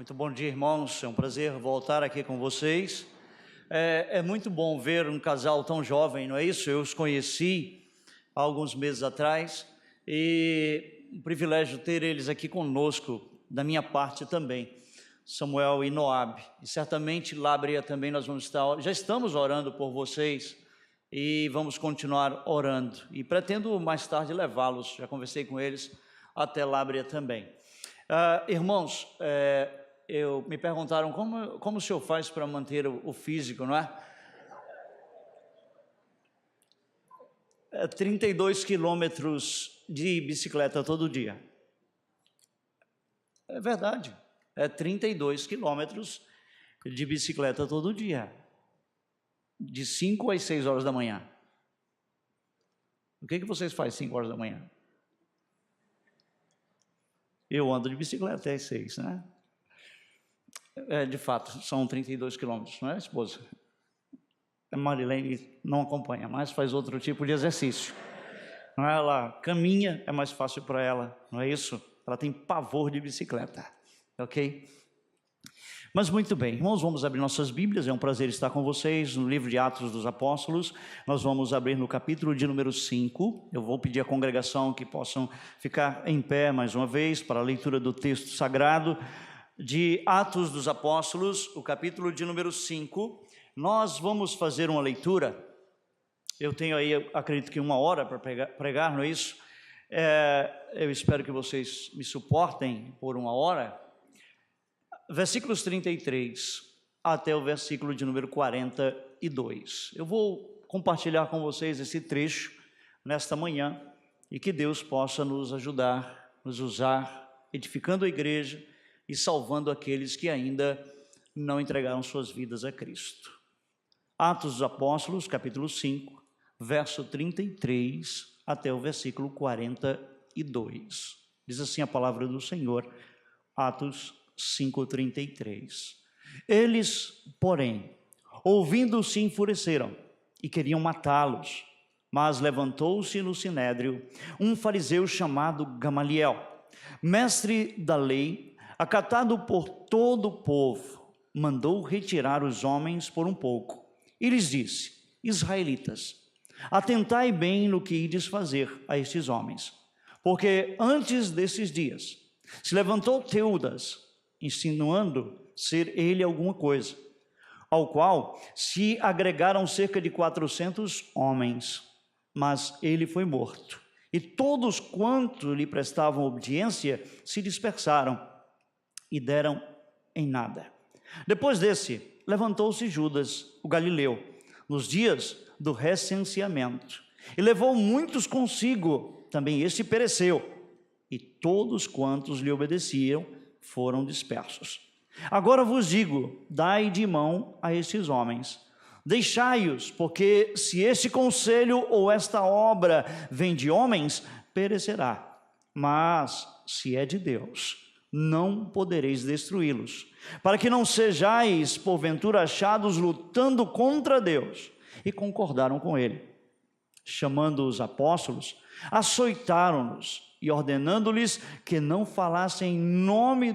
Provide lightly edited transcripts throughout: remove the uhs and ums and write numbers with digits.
Muito bom dia, irmãos. É um prazer voltar aqui com vocês. É muito bom ver um casal tão jovem, não é isso? Eu os conheci há alguns meses atrás e um privilégio ter eles aqui conosco, da minha parte também, Samuel e Noab. E certamente, Lábrea, também nós vamos estar, já estamos orando por vocês e vamos continuar orando. E pretendo mais tarde levá-los, já conversei com eles, até Lábrea também. Irmãos, me perguntaram como o senhor faz para manter o físico, não é? 32 quilômetros de bicicleta todo dia. É verdade, 32 quilômetros de bicicleta todo dia, de 5 às 6 horas da manhã. O que vocês fazem às 5 horas da manhã? Eu ando de bicicleta até às 6, né? De fato, são 32 quilômetros, não é, esposa? A Marilene não acompanha, mas faz outro tipo de exercício. Não é? Ela caminha, é mais fácil para ela, não é isso? Ela tem pavor de bicicleta, ok? Mas muito bem, irmãos, vamos abrir nossas Bíblias, é um prazer estar com vocês no livro de Atos dos Apóstolos. Nós vamos abrir no capítulo de número 5, eu vou pedir à congregação que possam ficar em pé mais uma vez para a leitura do texto sagrado de Atos dos Apóstolos, o capítulo de número 5. Nós vamos fazer uma leitura, eu tenho aí, acredito que 1 hora para pregar, não é isso? Eu espero que vocês me suportem por 1 hora. Versículos 33 até o versículo de número 42. Eu vou compartilhar com vocês esse trecho nesta manhã e que Deus possa nos ajudar, nos usar, edificando a igreja e salvando aqueles que ainda não entregaram suas vidas a Cristo. Atos dos Apóstolos, capítulo 5, verso 33 até o versículo 42. Diz assim a palavra do Senhor, Atos 5:33. Eles, porém, ouvindo, se enfureceram e queriam matá-los. Mas levantou-se no sinédrio um fariseu chamado Gamaliel, mestre da lei, acatado por todo o povo, mandou retirar os homens por um pouco e lhes disse: Israelitas, atentai bem no que ides fazer a estes homens, porque antes desses dias se levantou Teudas, insinuando ser ele alguma coisa, ao qual se agregaram cerca de 400 homens, mas ele foi morto, e todos quanto lhe prestavam obediência se dispersaram e deram em nada. Depois desse, levantou-se Judas, o galileu, nos dias do recenseamento, e levou muitos consigo, também este pereceu, e todos quantos lhe obedeciam foram dispersos. Agora vos digo, dai de mão a estes homens, deixai-os, porque se este conselho ou esta obra vem de homens, perecerá, mas se é de Deus, não podereis destruí-los, para que não sejais porventura achados lutando contra Deus. E concordaram com ele. Chamando os apóstolos, açoitaram-nos e ordenando-lhes que não falassem em nome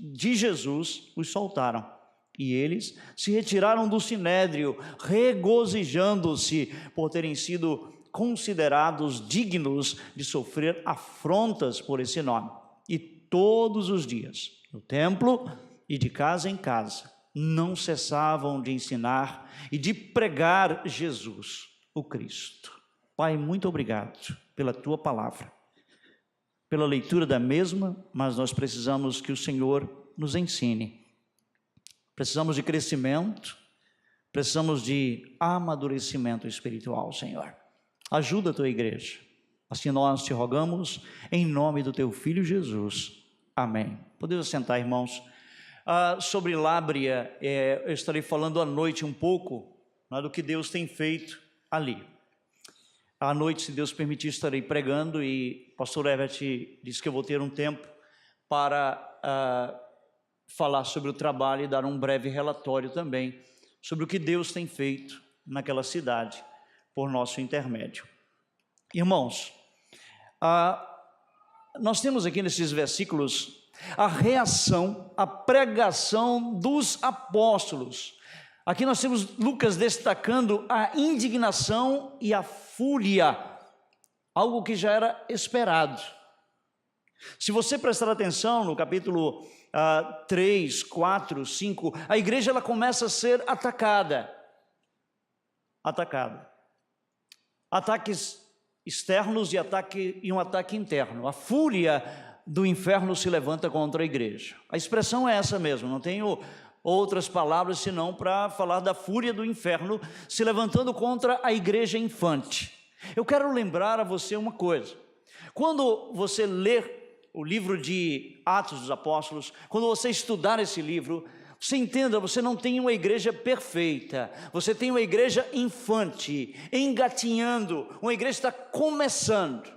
de Jesus, os soltaram. E eles se retiraram do sinédrio, regozijando-se por terem sido considerados dignos de sofrer afrontas por esse nome. E todos os dias, no templo e de casa em casa, não cessavam de ensinar e de pregar Jesus, o Cristo. Pai, muito obrigado pela Tua palavra, pela leitura da mesma, mas nós precisamos que o Senhor nos ensine. Precisamos de crescimento, precisamos de amadurecimento espiritual, Senhor. Ajuda a Tua igreja. Assim nós te rogamos, em nome do Teu Filho Jesus. Amém. Podemos sentar, irmãos. Sobre Lábrea, eu estarei falando à noite um pouco do que Deus tem feito ali. À noite, se Deus permitir, estarei pregando e o pastor Everett disse que eu vou ter um tempo para falar sobre o trabalho e dar um breve relatório também sobre o que Deus tem feito naquela cidade por nosso intermédio. Irmãos, nós temos aqui nesses versículos a reação, a pregação dos apóstolos. Aqui nós temos Lucas destacando a indignação e a fúria, algo que já era esperado. Se você prestar atenção no capítulo 3, 4, 5, a igreja ela começa a ser atacada. Ataques externos e um ataque interno. A fúria do inferno se levanta contra a igreja. A expressão é essa mesmo, não tenho outras palavras senão para falar da fúria do inferno se levantando contra a igreja infante. Eu quero lembrar a você uma coisa. Quando você ler o livro de Atos dos Apóstolos, quando você estudar esse livro, você entenda, você não tem uma igreja perfeita, você tem uma igreja infante, engatinhando, uma igreja que está começando.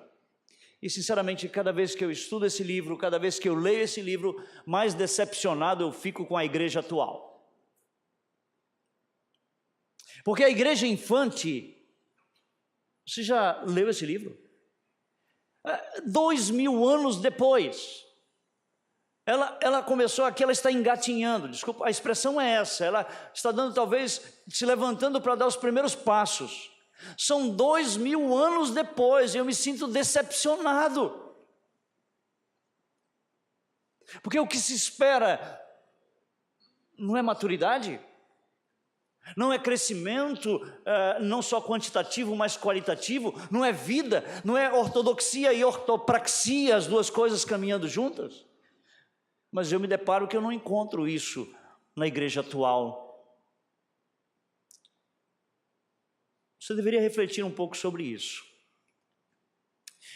E sinceramente, cada vez que eu estudo esse livro, cada vez que eu leio esse livro, mais decepcionado eu fico com a igreja atual. Porque a igreja infante, você já leu esse livro? 2000 anos depois, ela começou aqui, ela está engatinhando, desculpa, a expressão é essa, ela está dando talvez, se levantando para dar os primeiros passos. São 2000 anos depois, e eu me sinto decepcionado. Porque o que se espera não é maturidade, não é crescimento, não só quantitativo, mas qualitativo, não é vida, não é ortodoxia e ortopraxia, as duas coisas caminhando juntas. Mas eu me deparo que eu não encontro isso na igreja atual. Você deveria refletir um pouco sobre isso.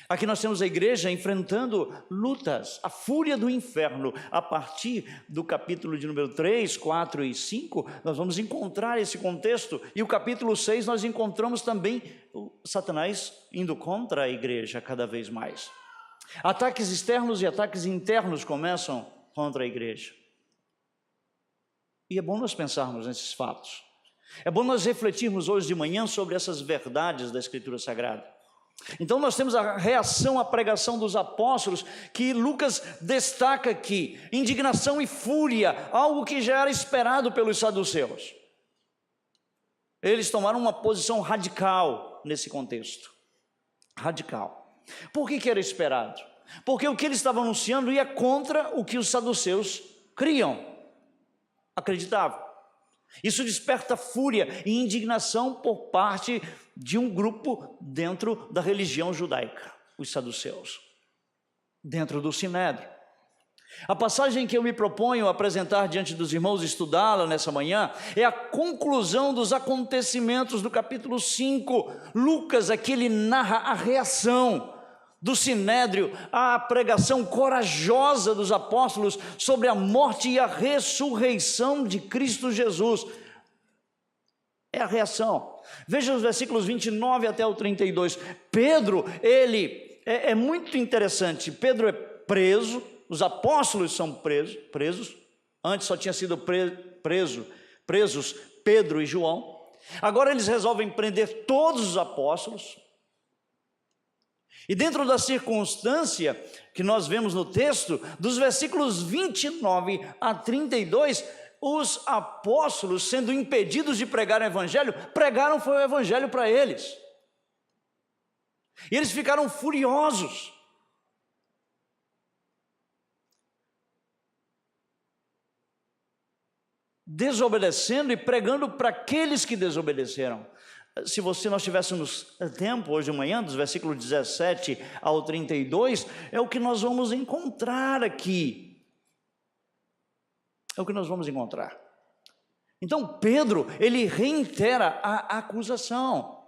Aqui nós temos a igreja enfrentando lutas, a fúria do inferno. A partir do capítulo de número 3, 4 e 5, nós vamos encontrar esse contexto. E o capítulo 6 nós encontramos também o Satanás indo contra a igreja cada vez mais. Ataques externos e ataques internos começam contra a igreja. E é bom nós pensarmos nesses fatos. É bom nós refletirmos hoje de manhã sobre essas verdades da Escritura Sagrada. Então nós temos a reação à pregação dos apóstolos, que Lucas destaca aqui, indignação e fúria, algo que já era esperado pelos saduceus. Eles tomaram uma posição radical nesse contexto. Radical. Por que era esperado? Porque o que eles estavam anunciando ia contra o que os saduceus criam, acreditavam. Isso desperta fúria e indignação por parte de um grupo dentro da religião judaica, os saduceus, dentro do Sinédrio. A passagem que eu me proponho apresentar diante dos irmãos, estudá-la nessa manhã, é a conclusão dos acontecimentos do capítulo 5. Lucas aqui ele narra a reação do Sinédrio à pregação corajosa dos apóstolos sobre a morte e a ressurreição de Cristo Jesus. É a reação. Veja os versículos 29 até o 32. Pedro, ele é muito interessante. Pedro é preso, os apóstolos são presos. Antes só tinha sido presos Pedro e João. Agora eles resolvem prender todos os apóstolos. E dentro da circunstância que nós vemos no texto, dos versículos 29 a 32, os apóstolos, sendo impedidos de pregar o evangelho, pregaram foi o evangelho para eles. E eles ficaram furiosos. Desobedecendo e pregando para aqueles que desobedeceram. Se nós tivéssemos tempo hoje de manhã, dos versículos 17 ao 32, é o que nós vamos encontrar aqui. É o que nós vamos encontrar. Então Pedro, ele reitera a acusação.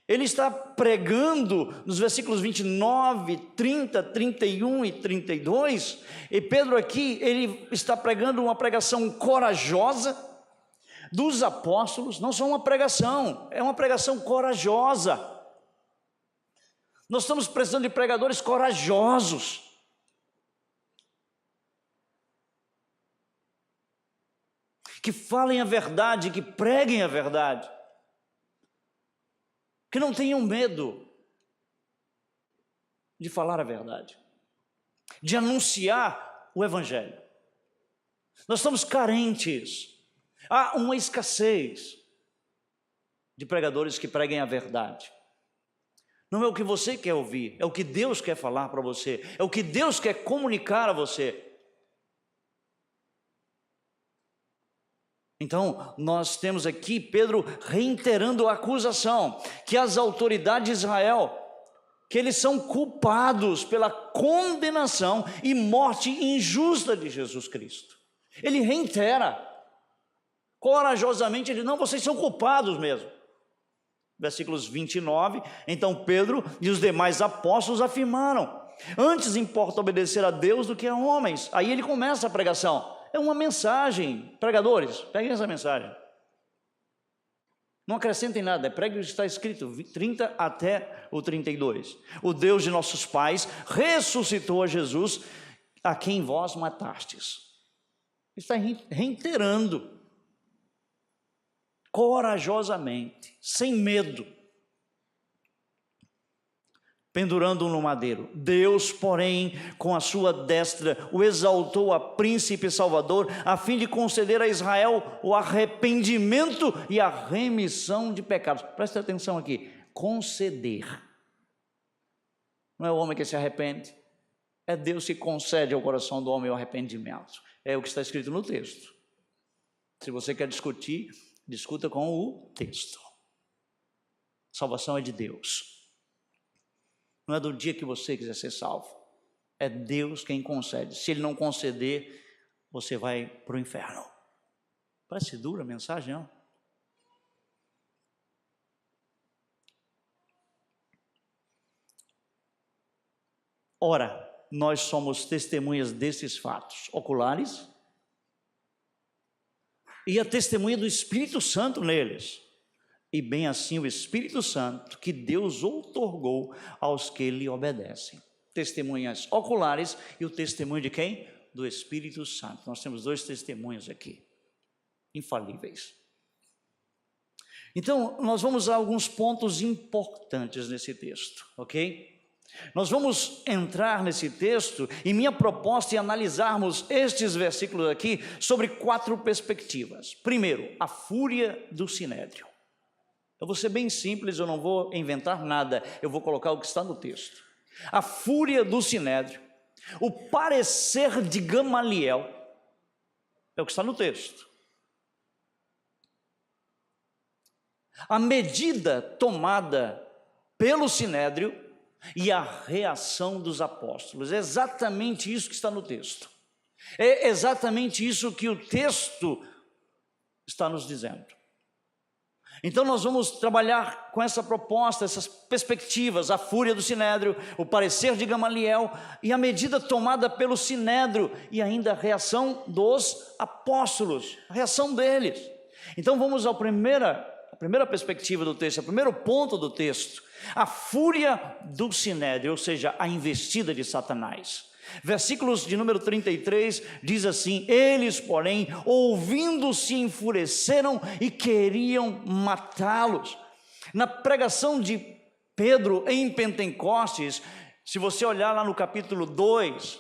Ele está pregando nos versículos 29, 30, 31 e 32, e Pedro aqui, ele está pregando uma pregação corajosa dos apóstolos, não só uma pregação, é uma pregação corajosa. Nós estamos precisando de pregadores corajosos. Que falem a verdade, que preguem a verdade. Que não tenham medo de falar a verdade. De anunciar o Evangelho. Nós estamos carentes. Há uma escassez de pregadores que preguem a verdade. Não é o que você quer ouvir, é o que Deus quer falar para você, é o que Deus quer comunicar a você. Então, nós temos aqui Pedro reiterando a acusação que as autoridades de Israel, que eles são culpados pela condenação e morte injusta de Jesus Cristo. Ele reitera, corajosamente, ele diz, não, vocês são culpados mesmo. Versículos 29, então Pedro e os demais apóstolos afirmaram, antes importa obedecer a Deus do que a homens. Aí ele começa a pregação. É uma mensagem, pregadores, peguem essa mensagem. Não acrescentem nada, pregue o que está escrito, 30 até o 32. O Deus de nossos pais ressuscitou a Jesus, a quem vós matastes. Está reiterando, corajosamente, sem medo, pendurando-o no madeiro. Deus, porém, com a sua destra, o exaltou a príncipe salvador, a fim de conceder a Israel o arrependimento e a remissão de pecados. Preste atenção aqui, conceder. Não é o homem que se arrepende, é Deus que concede ao coração do homem o arrependimento. É o que está escrito no texto. Se você quer discutir, discuta com o texto. Salvação é de Deus. Não é do dia que você quiser ser salvo. É Deus quem concede. Se Ele não conceder, você vai para o inferno. Parece dura a mensagem, não? Ora, nós somos testemunhas desses fatos oculares e a testemunha do Espírito Santo neles. E bem assim o Espírito Santo que Deus outorgou aos que lhe obedecem. Testemunhas oculares e o testemunho de quem? Do Espírito Santo. Nós temos dois testemunhos aqui, infalíveis. Então, nós vamos a alguns pontos importantes nesse texto, ok? Nós vamos entrar nesse texto e minha proposta é analisarmos estes versículos aqui sobre 4 perspectivas. Primeiro, a fúria do sinédrio. Eu vou ser bem simples, eu não vou inventar nada, eu vou colocar o que está no texto. A fúria do sinédrio, o parecer de Gamaliel, é o que está no texto. A medida tomada pelo sinédrio e a reação dos apóstolos, é exatamente isso que está no texto. É exatamente isso que o texto está nos dizendo. Então nós vamos trabalhar com essa proposta, essas perspectivas, a fúria do sinédrio, o parecer de Gamaliel e a medida tomada pelo sinédrio e ainda a reação dos apóstolos, a reação deles. Então vamos à primeira perspectiva do texto, o primeiro ponto do texto, a fúria do sinédrio, ou seja, a investida de Satanás. Versículos de número 33 diz assim: eles, porém, ouvindo, se enfureceram e queriam matá-los. Na pregação de Pedro em Pentecostes, se você olhar lá no capítulo 2,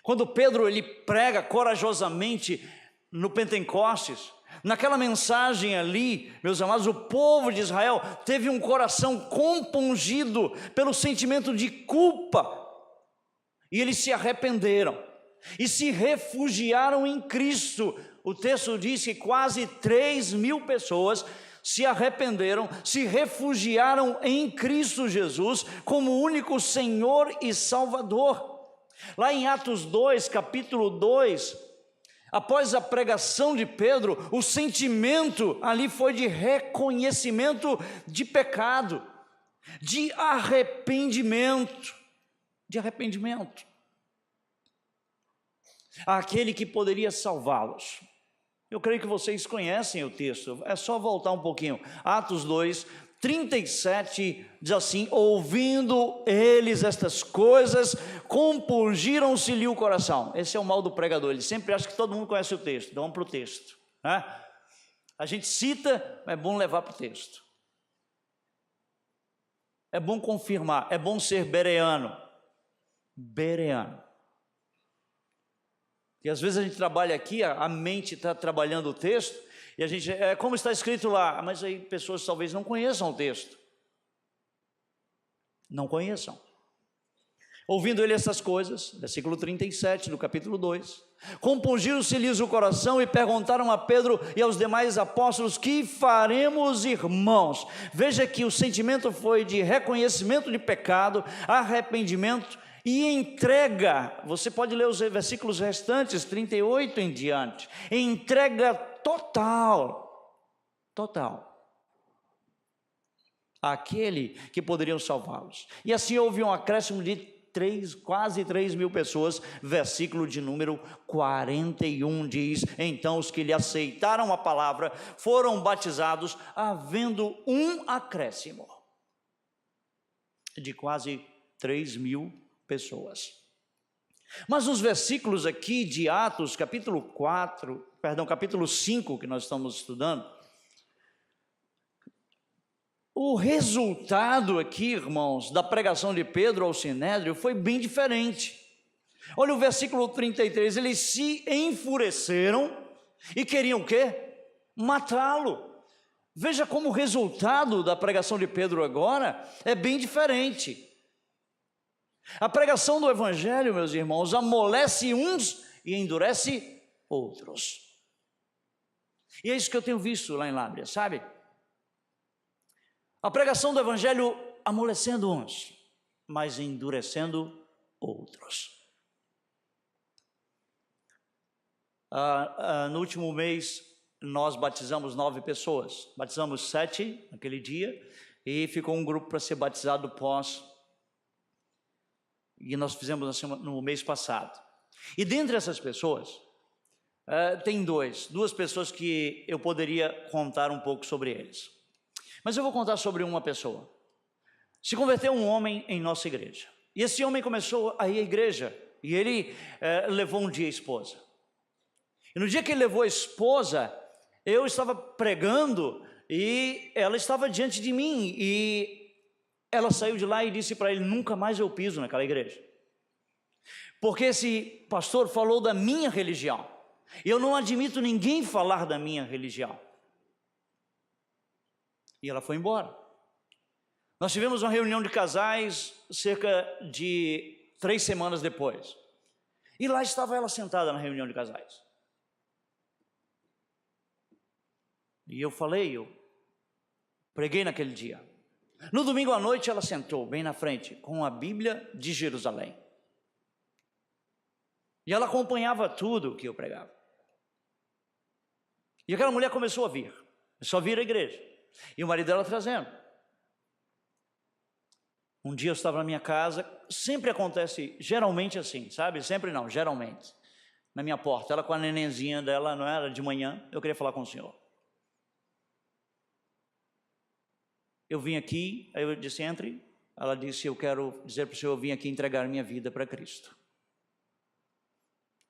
quando Pedro ele prega corajosamente no Pentecostes, naquela mensagem ali, meus amados, o povo de Israel teve um coração compungido pelo sentimento de culpa. E eles se arrependeram e se refugiaram em Cristo. O texto diz que quase 3.000 pessoas se arrependeram, se refugiaram em Cristo Jesus como único Senhor e Salvador. Lá em Atos 2, capítulo 2, após a pregação de Pedro, o sentimento ali foi de reconhecimento de pecado, de arrependimento. Aquele que poderia salvá-los. Eu creio que vocês conhecem o texto, é só voltar um pouquinho. Atos 2, 37 diz assim: ouvindo eles estas coisas, compungiram-se-lhe o coração. Esse é o mal do pregador, ele sempre acha que todo mundo conhece o texto. Então vamos para o texto, né? A gente cita, é bom levar para o texto, é bom confirmar, é bom ser bereano. Que às vezes a gente trabalha aqui, a mente está trabalhando o texto, e a gente, como está escrito lá, mas aí pessoas talvez não conheçam o texto. Não conheçam. Ouvindo ele essas coisas, versículo 37 do capítulo 2, compungiram-se-lhes o coração e perguntaram a Pedro e aos demais apóstolos: que faremos, irmãos? Veja que o sentimento foi de reconhecimento de pecado, arrependimento e entrega. Você pode ler os versículos restantes, 38 em diante. Entrega total àquele que poderiam salvá-los. E assim houve um acréscimo de quase 3 mil pessoas. Versículo de número 41 diz: então os que lhe aceitaram a palavra foram batizados, havendo um acréscimo de quase 3 mil pessoas. Mas nos versículos aqui de Atos, capítulo 5, que nós estamos estudando, o resultado aqui, irmãos, da pregação de Pedro ao Sinédrio foi bem diferente. Olha o versículo 33, eles se enfureceram e queriam o quê? Matá-lo. Veja como o resultado da pregação de Pedro agora é bem diferente. A pregação do evangelho, meus irmãos, amolece uns e endurece outros. E é isso que eu tenho visto lá em Lábrea, sabe? A pregação do evangelho amolecendo uns, mas endurecendo outros. No último mês, nós batizamos 9 pessoas. Batizamos 7 naquele dia, e ficou um grupo para ser batizado pós. E nós fizemos assim no mês passado. E dentre essas pessoas, tem duas pessoas que eu poderia contar um pouco sobre eles. Mas eu vou contar sobre uma pessoa. Se converteu um homem em nossa igreja. E esse homem começou a ir à igreja. E ele levou um dia a esposa. E no dia que ele levou a esposa, eu estava pregando e ela estava diante de mim. E ela saiu de lá e disse para ele: nunca mais eu piso naquela igreja. Porque esse pastor falou da minha religião. E eu não admito ninguém falar da minha religião. E ela foi embora. Nós tivemos uma reunião de casais cerca de 3 semanas depois. E lá estava ela sentada na reunião de casais. E eu preguei naquele dia. No domingo à noite ela sentou bem na frente com a Bíblia de Jerusalém. E ela acompanhava tudo o que eu pregava. E aquela mulher começou a vir à igreja. E o marido dela trazendo. Um dia eu estava na minha casa, sempre acontece, geralmente assim, sabe? Sempre não, geralmente. Na minha porta, ela com a nenenzinha dela, não era de manhã, eu queria falar com o senhor. Eu vim aqui, aí eu disse: entre. Ela disse: eu quero dizer para o senhor, eu vim aqui entregar minha vida para Cristo.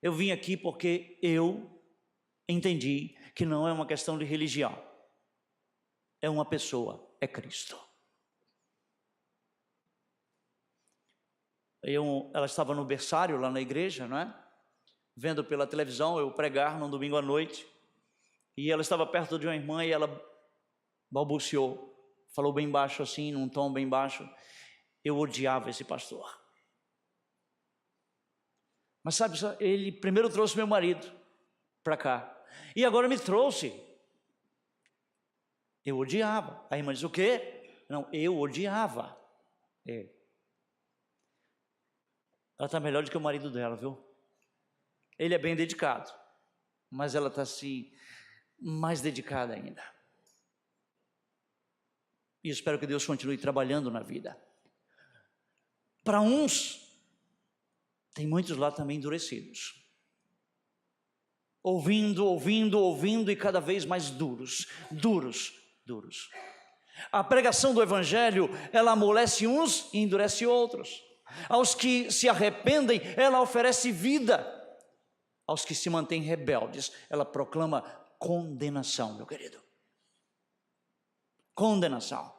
Eu vim aqui porque eu entendi que não é uma questão de religião. É uma pessoa, é Cristo. Ela estava no berçário lá na igreja, não é? Vendo pela televisão eu pregar num domingo à noite. E ela estava perto de uma irmã e ela balbuciou. Falou bem baixo assim, num tom bem baixo: eu odiava esse pastor. Mas sabe, ele primeiro trouxe meu marido para cá. E agora me trouxe. Eu odiava. A irmã disse: o quê? Não, eu odiava. Ela está melhor do que o marido dela, viu? Ele é bem dedicado, mas ela está assim, mais dedicada ainda. E espero que Deus continue trabalhando na vida. Para uns, tem muitos lá também endurecidos. Ouvindo e cada vez mais duros. A pregação do evangelho, ela amolece uns e endurece outros. Aos que se arrependem, ela oferece vida. Aos que se mantêm rebeldes, ela proclama condenação, meu querido. Condenação.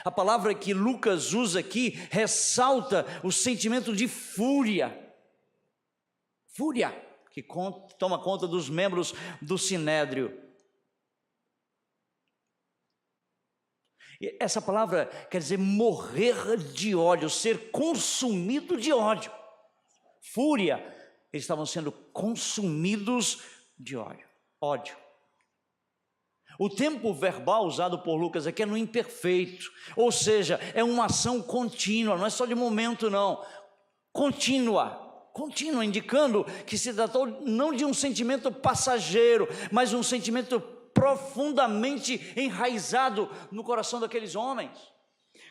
A palavra que Lucas usa aqui ressalta o sentimento de fúria. Fúria. que toma conta dos membros do sinédrio. E essa palavra quer dizer morrer de ódio, ser consumido de ódio. Fúria, eles estavam sendo consumidos de ódio. O tempo verbal usado por Lucas aqui é no imperfeito, ou seja, é uma ação contínua, não é só de momento não, contínua, indicando que se tratou não de um sentimento passageiro, mas um sentimento profundamente enraizado no coração daqueles homens,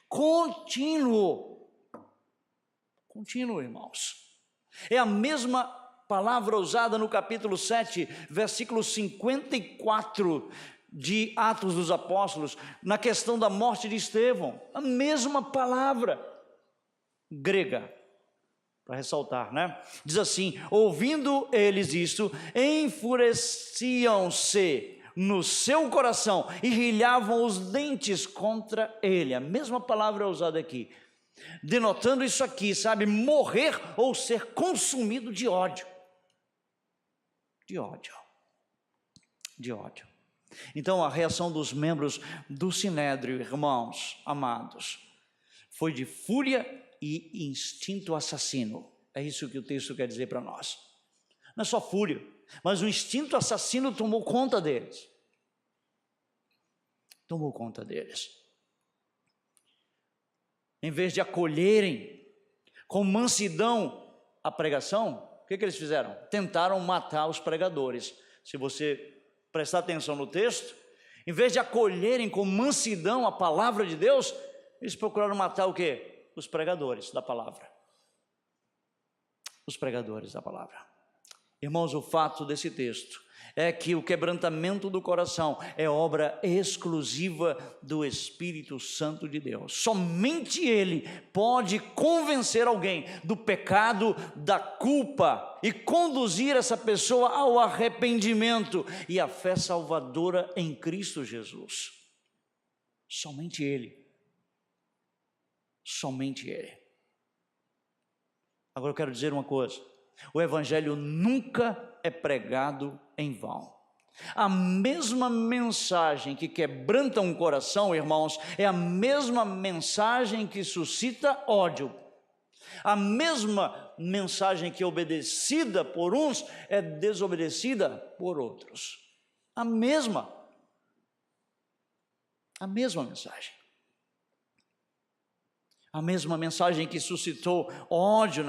contínuo, irmãos. É a mesma palavra usada no capítulo 7, versículo 54 de Atos dos Apóstolos, na questão da morte de Estevão, a mesma palavra grega, para ressaltar, né? Diz assim: ouvindo eles isto, enfureciam-se no seu coração e rilhavam os dentes contra ele. A mesma palavra é usada aqui, denotando isso aqui, sabe? Morrer ou ser consumido de ódio. De ódio. Então a reação dos membros do sinédrio, irmãos amados, foi de fúria e instinto assassino. É isso que o texto quer dizer para nós. Não é só fúria, mas o instinto assassino tomou conta deles. Em vez de acolherem com mansidão a pregação, o que eles fizeram? Tentaram matar os pregadores. Se você prestar atenção no texto, em vez de acolherem com mansidão a palavra de Deus, eles procuraram matar o quê? Os pregadores da palavra. Irmãos, o fato desse texto é que o quebrantamento do coração é obra exclusiva do Espírito Santo de Deus. Somente Ele pode convencer alguém do pecado, da culpa e conduzir essa pessoa ao arrependimento e à fé salvadora em Cristo Jesus. Somente Ele. Agora eu quero dizer uma coisa: o Evangelho nunca é pregado em vão. A mesma mensagem que quebranta um coração, irmãos, é a mesma mensagem que suscita ódio. A mesma mensagem que é obedecida por uns é desobedecida por outros. A mesma mensagem. A mesma mensagem que suscitou ódio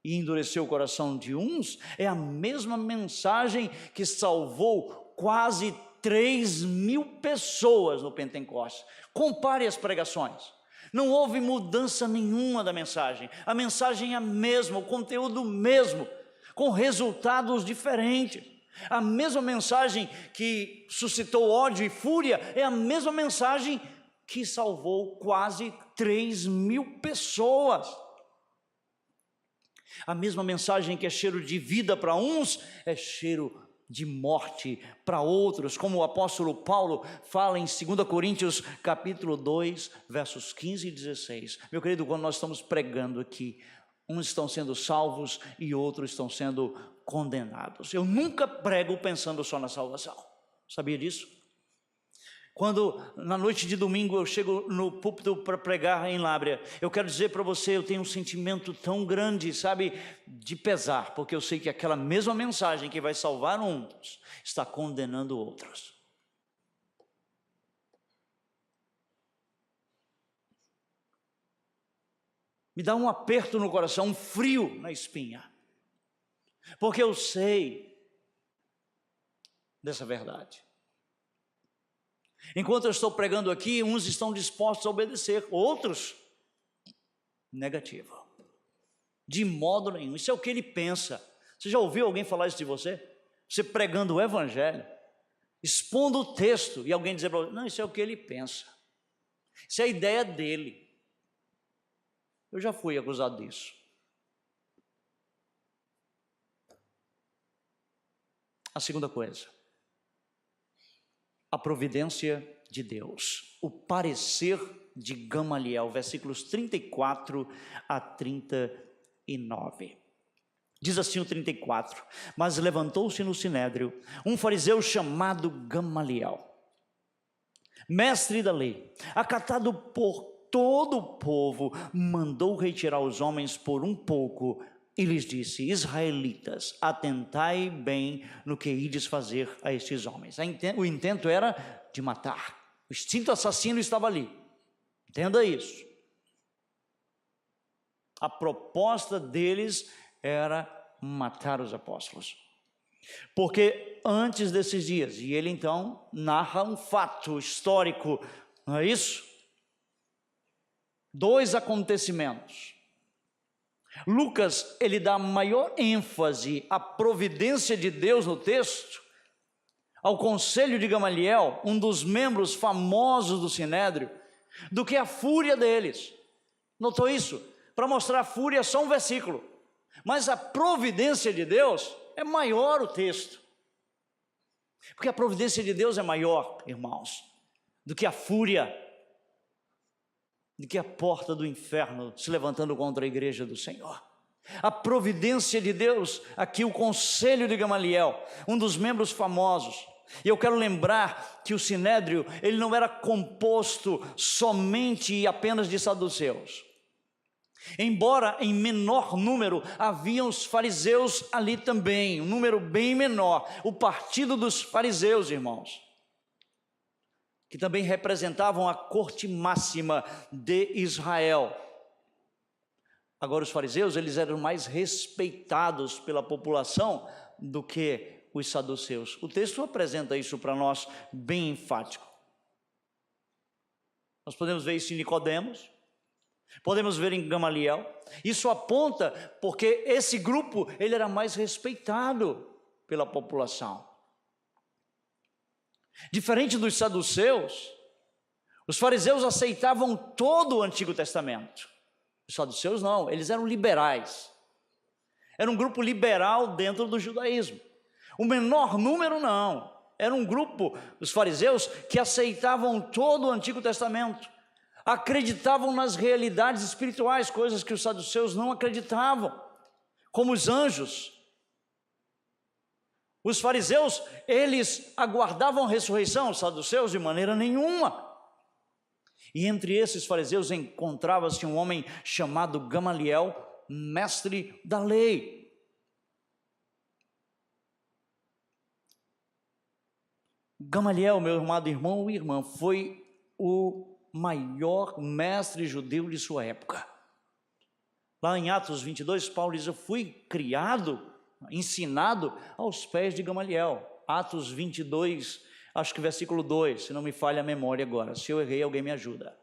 e endureceu o coração de uns, é a mesma mensagem que salvou quase 3.000 pessoas no Pentecostes. Compare as pregações. Não houve mudança nenhuma da mensagem. A mensagem é a mesma, o conteúdo mesmo, com resultados diferentes. A mesma mensagem que suscitou ódio e fúria é a mesma mensagem que salvou quase 3.000 pessoas. A mesma mensagem que é cheiro de vida para uns, é cheiro de morte para outros, como o apóstolo Paulo fala em 2 Coríntios capítulo 2, versos 15 e 16. Meu querido, quando nós estamos pregando aqui, uns estão sendo salvos e outros estão sendo condenados. Eu nunca prego pensando só na salvação. Sabia disso? Quando na noite de domingo eu chego no púlpito para pregar em Lábrea, eu quero dizer para você, eu tenho um sentimento tão grande, sabe, de pesar, porque eu sei que aquela mesma mensagem que vai salvar uns, está condenando outros. Me dá um aperto no coração, um frio na espinha, porque eu sei dessa verdade. Enquanto eu estou pregando aqui, uns estão dispostos a obedecer, outros, negativo, de modo nenhum. Isso é o que ele pensa. Você já ouviu alguém falar isso de você? Você pregando o Evangelho, expondo o texto, e alguém dizer para você: não, isso é o que ele pensa, isso é a ideia dele. Eu já fui acusado disso. A segunda coisa, a providência de Deus, o parecer de Gamaliel, versículos 34 a 39. Diz assim o 34, mas levantou-se no sinédrio um fariseu chamado Gamaliel, mestre da lei, acatado por todo o povo, mandou retirar os homens por um pouco e lhes disse: israelitas, atentai bem no que ides fazer a estes homens. O intento era de matar, o instinto assassino estava ali, entenda isso. A proposta deles era matar os apóstolos, porque antes desses dias, e ele então narra um fato histórico, não é isso? 2 acontecimentos. Lucas, ele dá maior ênfase à providência de Deus no texto, ao conselho de Gamaliel, um dos membros famosos do Sinédrio, do que a fúria deles. Notou isso? Para mostrar a fúria é só um versículo, mas a providência de Deus é maior o texto, porque a providência de Deus é maior, irmãos, do que a fúria, do que a porta do inferno se levantando contra a igreja do Senhor. A providência de Deus, aqui o conselho de Gamaliel, um dos membros famosos. E eu quero lembrar que o Sinédrio, ele não era composto somente e apenas de saduceus. Embora em menor número, haviam os fariseus ali também, um número bem menor, o partido dos fariseus, irmãos, que também representavam a corte máxima de Israel. Agora os fariseus, eles eram mais respeitados pela população do que os saduceus. O texto apresenta isso para nós bem enfático. Nós podemos ver isso em Nicodemos, podemos ver em Gamaliel. Isso aponta porque esse grupo, ele era mais respeitado pela população. Diferente dos saduceus, os fariseus aceitavam todo o Antigo Testamento. Os saduceus não, eles eram liberais. Era um grupo liberal dentro do judaísmo. O menor número não, era um grupo, os fariseus, que aceitavam todo o Antigo Testamento, acreditavam nas realidades espirituais, coisas que os saduceus não acreditavam, como os anjos. Os fariseus, eles aguardavam a ressurreição, os saduceus de maneira nenhuma. E entre esses fariseus encontrava-se um homem chamado Gamaliel, mestre da lei. Gamaliel, meu amado irmão e irmã, foi o maior mestre judeu de sua época. Lá em Atos 22, Paulo diz: eu fui criado, ensinado aos pés de Gamaliel. Atos 22, acho que versículo 2, se não me falha a memória agora. Se eu errei, alguém me ajuda.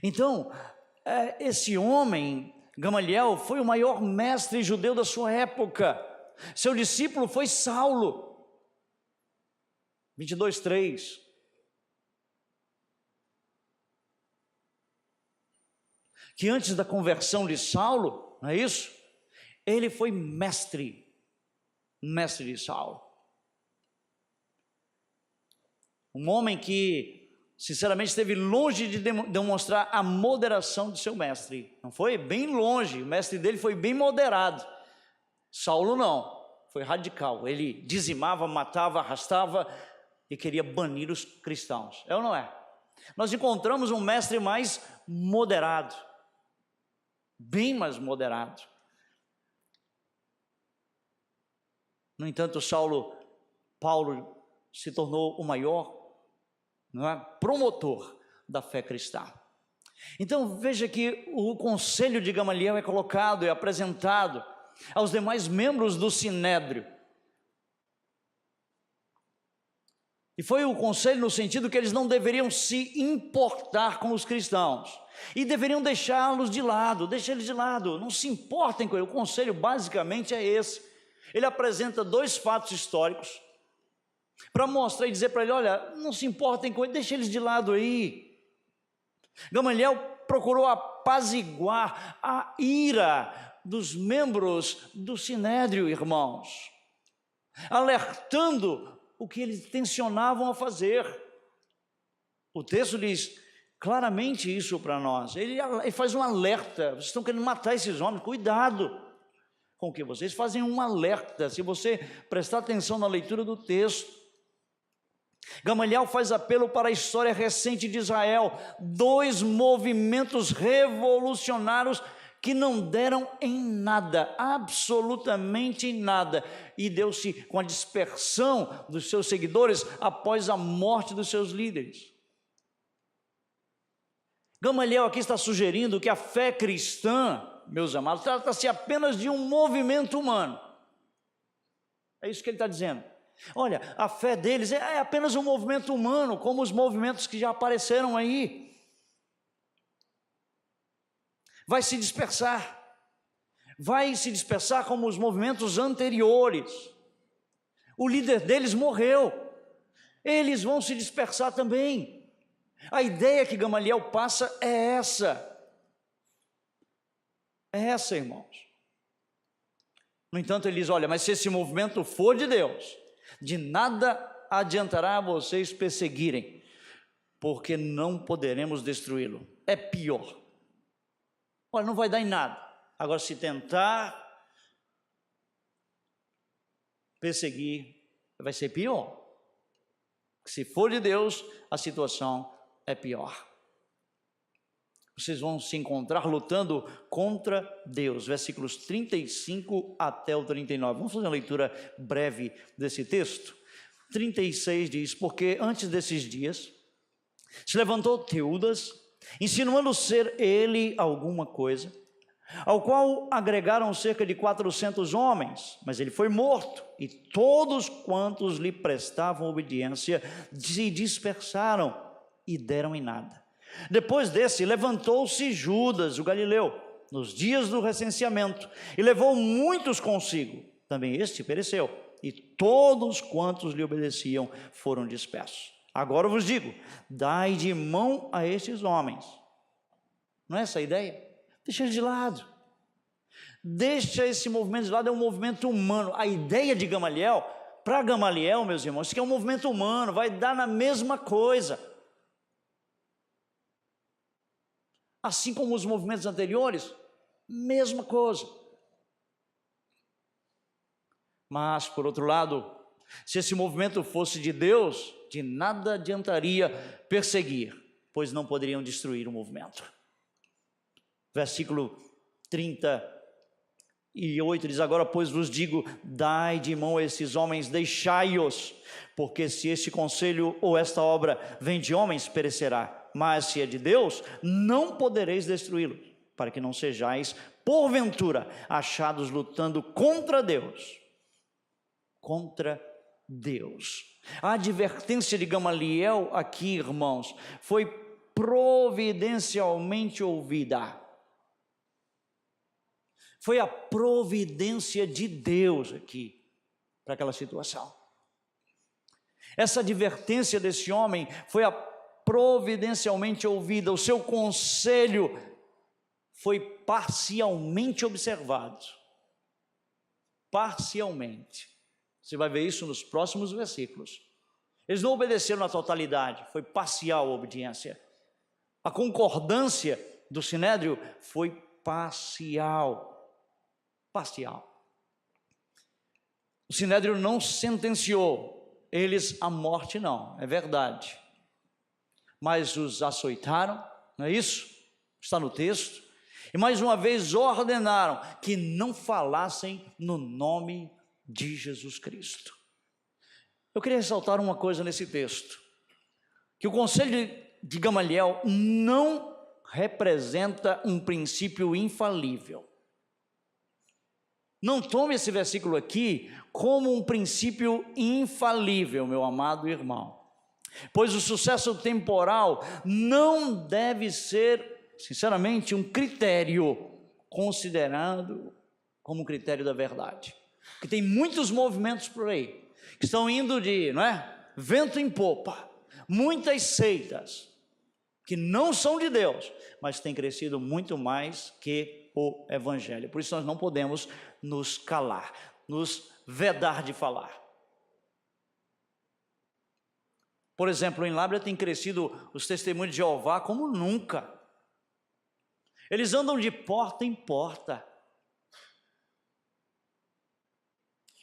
Então, esse homem, Gamaliel, foi o maior mestre judeu da sua época. Seu discípulo foi Saulo. 22:3. Que antes da conversão de Saulo, não é isso? Ele foi mestre de Saulo. Um homem que, sinceramente, esteve longe de demonstrar a moderação de seu mestre. Não foi? Bem longe. O mestre dele foi bem moderado. Saulo não, foi radical. Ele dizimava, matava, arrastava e queria banir os cristãos. É ou não é? Nós encontramos um mestre mais moderado, bem mais moderado. No entanto, Paulo se tornou o maior, não é, promotor da fé cristã. Então veja que o conselho de Gamaliel é colocado, é apresentado aos demais membros do Sinédrio. E foi o conselho no sentido que eles não deveriam se importar com os cristãos e deveriam deixá-los de lado, deixa eles de lado, não se importem com ele. O conselho basicamente é esse. Ele apresenta 2 fatos históricos para mostrar e dizer para ele: olha, não se importem com ele, deixa eles de lado aí. Gamaliel procurou apaziguar a ira dos membros do Sinédrio, irmãos, alertando o que eles tensionavam a fazer. O texto diz claramente isso para nós. Ele faz um alerta: vocês estão querendo matar esses homens, cuidado com o que vocês fazem. Um alerta, se você prestar atenção na leitura do texto. Gamaliel faz apelo para a história recente de Israel, 2 movimentos revolucionários que não deram em nada, absolutamente em nada, e deu-se com a dispersão dos seus seguidores após a morte dos seus líderes. Gamaliel aqui está sugerindo que a fé cristã, meus amados, trata-se apenas de um movimento humano. É isso que ele está dizendo. Olha, a fé deles é apenas um movimento humano, como os movimentos que já apareceram aí. Vai se dispersar como os movimentos anteriores. O líder deles morreu, eles vão se dispersar também. A ideia que Gamaliel passa é essa, irmãos. No entanto, ele diz: olha, mas se esse movimento for de Deus, de nada adiantará vocês perseguirem, porque não poderemos destruí-lo. É pior. Olha, não vai dar em nada. Agora, se tentar perseguir, vai ser pior. Se for de Deus, a situação é pior. Vocês vão se encontrar lutando contra Deus. Versículos 35 até o 39. Vamos fazer uma leitura breve desse texto. 36 diz: porque antes desses dias se levantou Teudas, insinuando ser ele alguma coisa, ao qual agregaram cerca de 400 homens, mas ele foi morto, e todos quantos lhe prestavam obediência se dispersaram e deram em nada. Depois desse, levantou-se Judas, o Galileu, nos dias do recenseamento, e levou muitos consigo. Também este pereceu, e todos quantos lhe obedeciam foram dispersos. Agora eu vos digo: dai de mão a estes homens. Não é essa a ideia? Deixa ele de lado. Deixa esse movimento de lado, é um movimento humano. A ideia de Gamaliel, para Gamaliel, meus irmãos, que é um movimento humano, vai dar na mesma coisa. Assim como os movimentos anteriores, mesma coisa. Mas, por outro lado, se esse movimento fosse de Deus, de nada adiantaria perseguir, pois não poderiam destruir o movimento. Versículo 38 diz: agora, pois, vos digo, dai de mão a esses homens, deixai-os, porque se este conselho ou esta obra vem de homens, perecerá. Mas se é de Deus, não podereis destruí-lo, para que não sejais, porventura, achados lutando contra Deus. Contra Deus. A advertência de Gamaliel aqui, irmãos, foi providencialmente ouvida. Foi a providência de Deus aqui, para aquela situação. Essa advertência desse homem foi providencialmente ouvida. O seu conselho foi parcialmente observado. Parcialmente. Você vai ver isso nos próximos versículos. Eles não obedeceram na totalidade, foi parcial a obediência. A concordância do Sinédrio foi parcial. Parcial. O Sinédrio não sentenciou eles à morte, não, é verdade. Mas os açoitaram, não é isso? Está no texto. E mais uma vez ordenaram que não falassem no nome de Jesus Cristo. Eu queria ressaltar uma coisa nesse texto, que o conselho de Gamaliel não representa um princípio infalível. Não tome esse versículo aqui como um princípio infalível, meu amado irmão, pois o sucesso temporal não deve ser, sinceramente, um critério considerado como um critério da verdade. Porque tem muitos movimentos por aí, que estão indo de, vento em popa, muitas seitas, que não são de Deus, mas têm crescido muito mais que o Evangelho. Por isso nós não podemos nos calar, nos vedar de falar. Por exemplo, em Lábrea tem crescido os testemunhos de Jeová como nunca. Eles andam de porta em porta.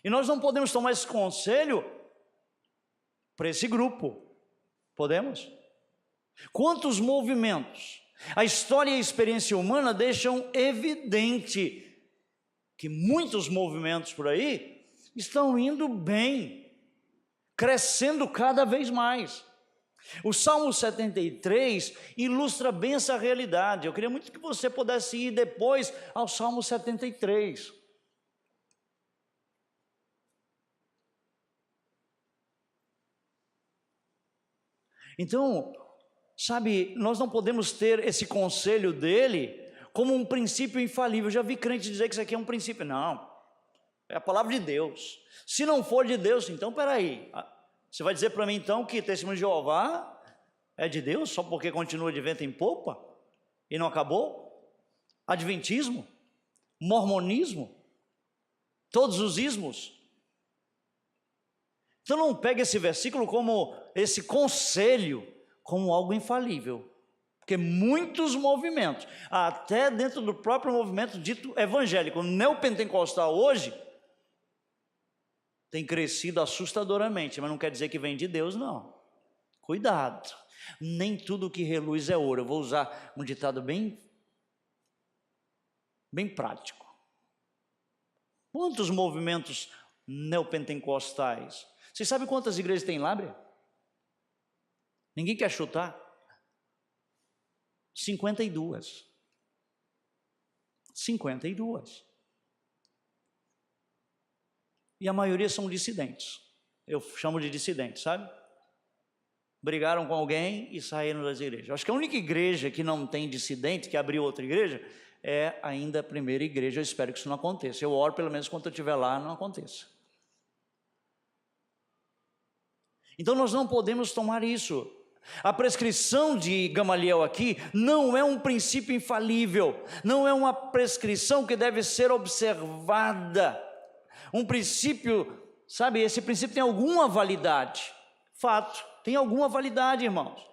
E nós não podemos tomar esse conselho para esse grupo. Podemos? Quantos movimentos? A história e a experiência humana deixam evidente que muitos movimentos por aí estão indo bem, crescendo cada vez mais. O Salmo 73 ilustra bem essa realidade. Eu queria muito que você pudesse ir depois ao Salmo 73. Então, sabe, nós não podemos ter esse conselho dele como um princípio infalível. Eu já vi crente dizer que isso aqui é um princípio. Não, é a palavra de Deus. Se não for de Deus, então peraí, você vai dizer para mim então que testemunho de Jeová é de Deus só porque continua de vento em popa e não acabou? Adventismo, mormonismo, todos os ismos. Então não pegue esse versículo como esse conselho, como algo infalível. Porque muitos movimentos, até dentro do próprio movimento dito evangélico, neopentecostal hoje, tem crescido assustadoramente, mas não quer dizer que vem de Deus, não. Cuidado, nem tudo que reluz é ouro. Eu vou usar um ditado bem prático. Quantos movimentos neopentecostais? Vocês sabem quantas igrejas tem em Lábrea? Ninguém quer chutar? 52. 52. E a maioria são dissidentes. Eu chamo de dissidentes, sabe? Brigaram com alguém e saíram das igrejas. Acho que a única igreja que não tem dissidente, que abriu outra igreja, é ainda a primeira igreja. Eu espero que isso não aconteça. Eu oro, pelo menos, quando eu estiver lá, não aconteça. Então nós não podemos tomar isso. A prescrição de Gamaliel aqui não é um princípio infalível, não é uma prescrição que deve ser observada. Um princípio, sabe, esse princípio tem alguma validade. Fato, tem alguma validade, irmãos.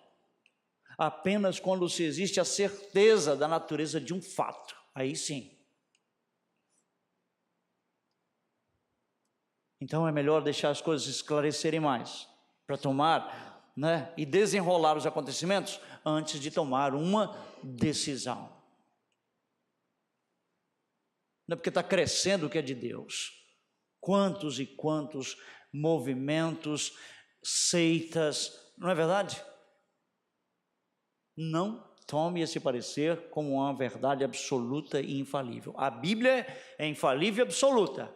Apenas quando se existe a certeza da natureza de um fato, aí sim. Então é melhor deixar as coisas esclarecerem mais, para tomar, e desenrolar os acontecimentos antes de tomar uma decisão. Não é porque está crescendo que é de Deus. Quantos e quantos movimentos, seitas, não é verdade? Não tome esse parecer como uma verdade absoluta e infalível. A Bíblia é infalível e absoluta,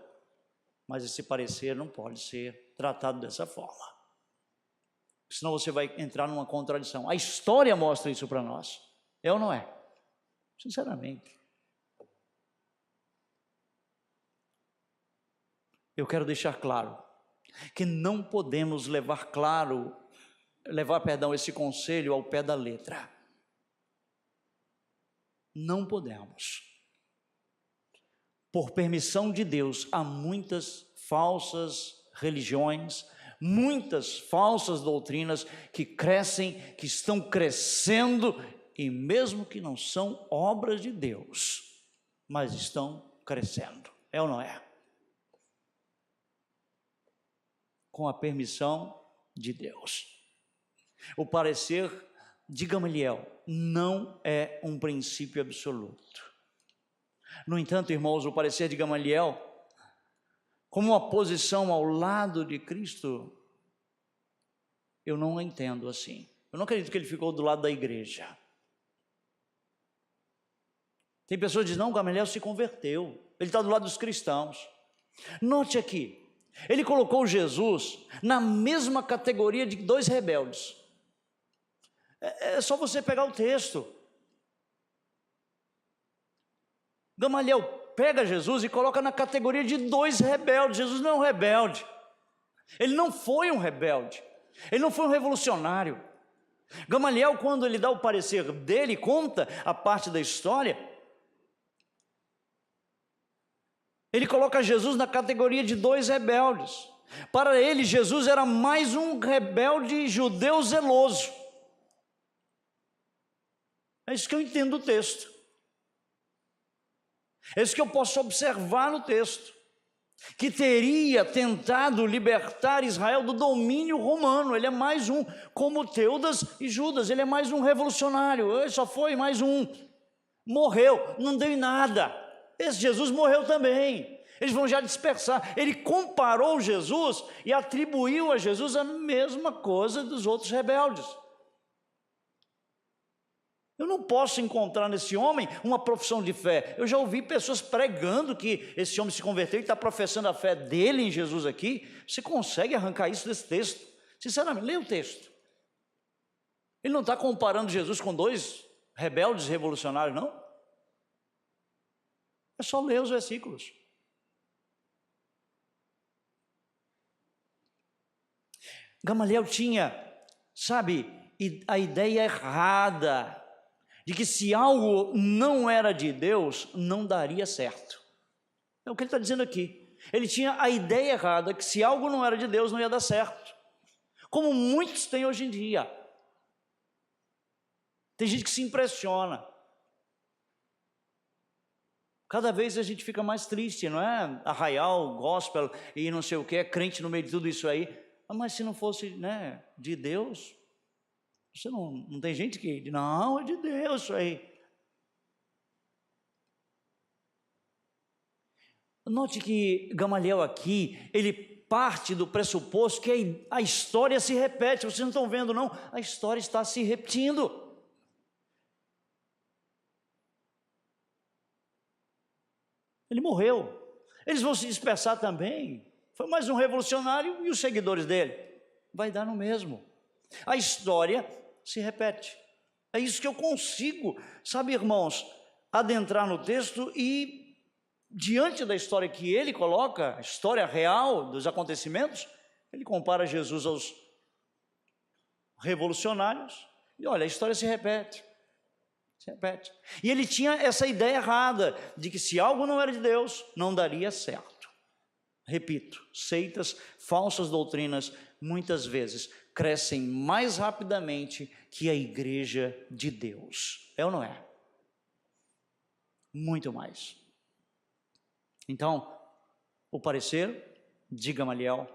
mas esse parecer não pode ser tratado dessa forma. Senão você vai entrar numa contradição. A história mostra isso para nós. É ou não é? Sinceramente. Eu quero deixar claro que não podemos levar esse conselho ao pé da letra. Não podemos. Por permissão de Deus, há muitas falsas religiões, muitas falsas doutrinas que crescem, que estão crescendo, e mesmo que não são obras de Deus, mas estão crescendo. É ou não é? Com a permissão de Deus. O parecer de Gamaliel não é um princípio absoluto. No entanto, irmãos, o parecer de Gamaliel, como uma posição ao lado de Cristo, eu não entendo assim. Eu não acredito que ele ficou do lado da igreja. Tem pessoas que dizem, não, Gamaliel se converteu, ele está do lado dos cristãos. Note aqui, ele colocou Jesus na mesma categoria de dois rebeldes. É só você pegar o texto. Gamaliel pega Jesus e coloca na categoria de dois rebeldes. Jesus não é um rebelde. Ele não foi um rebelde. Ele não foi um revolucionário. Gamaliel, quando ele dá o parecer dele, conta a parte da história, ele coloca Jesus na categoria de dois rebeldes. Para ele, Jesus era mais um rebelde judeu zeloso. É isso que eu entendo do texto. É isso que eu posso observar no texto. Que teria tentado libertar Israel do domínio romano. Ele é mais um, como Teudas e Judas, ele é mais um revolucionário. Ele só foi mais um. Morreu, não deu em nada. Esse Jesus morreu também. Eles vão já dispersar. Ele comparou Jesus e atribuiu a Jesus a mesma coisa dos outros rebeldes. Eu não posso encontrar nesse homem uma profissão de fé. Eu já ouvi pessoas pregando que esse homem se converteu e está professando a fé dele em Jesus aqui. Você consegue arrancar isso desse texto? Sinceramente, leia o texto. Ele não está comparando Jesus com dois rebeldes revolucionários, não? É só ler os versículos. Gamaliel tinha, sabe, a ideia errada de que se algo não era de Deus, não daria certo. É o que ele está dizendo aqui. Ele tinha a ideia errada que se algo não era de Deus, não ia dar certo. Como muitos têm hoje em dia. Tem gente que se impressiona. Cada vez a gente fica mais triste, não é? Arraial, gospel e não sei o que, é crente no meio de tudo isso aí. Mas se não fosse, né, de Deus, você não tem gente que diz, não, é de Deus isso aí. Note que Gamaliel aqui, ele parte do pressuposto que a história se repete. Vocês não estão vendo, não? A história está se repetindo. Ele morreu. Eles vão se dispersar também. Foi mais um revolucionário e os seguidores dele. Vai dar no mesmo. A história se repete. É isso que eu consigo, sabe, irmãos, adentrar no texto e, diante da história que ele coloca, a história real dos acontecimentos, ele compara Jesus aos revolucionários e olha, a história se repete. Se repete. E ele tinha essa ideia errada de que se algo não era de Deus, não daria certo. Repito, seitas, falsas doutrinas, muitas vezes crescem mais rapidamente que a igreja de Deus. É ou não é? Muito mais. Então, o parecer de Gamaliel,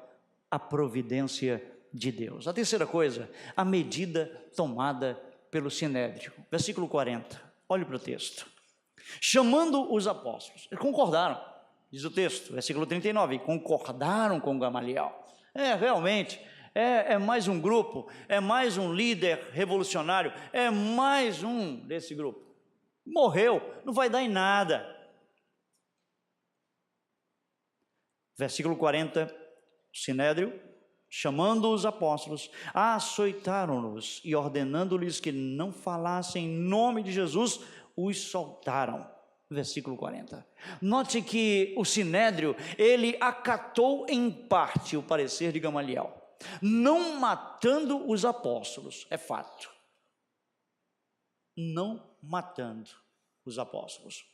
a providência de Deus. A terceira coisa, a medida tomada pelo Sinédrio. Versículo 40, olhe para o texto. Chamando os apóstolos, eles concordaram, diz o texto, versículo 39, concordaram com Gamaliel. Realmente, é mais um grupo, é mais um líder revolucionário, é mais um desse grupo. Morreu, não vai dar em nada. Versículo 40, Sinédrio, chamando os apóstolos, açoitaram-nos e ordenando-lhes que não falassem em nome de Jesus, os soltaram. Versículo 40. Note que o Sinédrio, ele acatou em parte o parecer de Gamaliel, não matando os apóstolos, é fato. Não matando os apóstolos.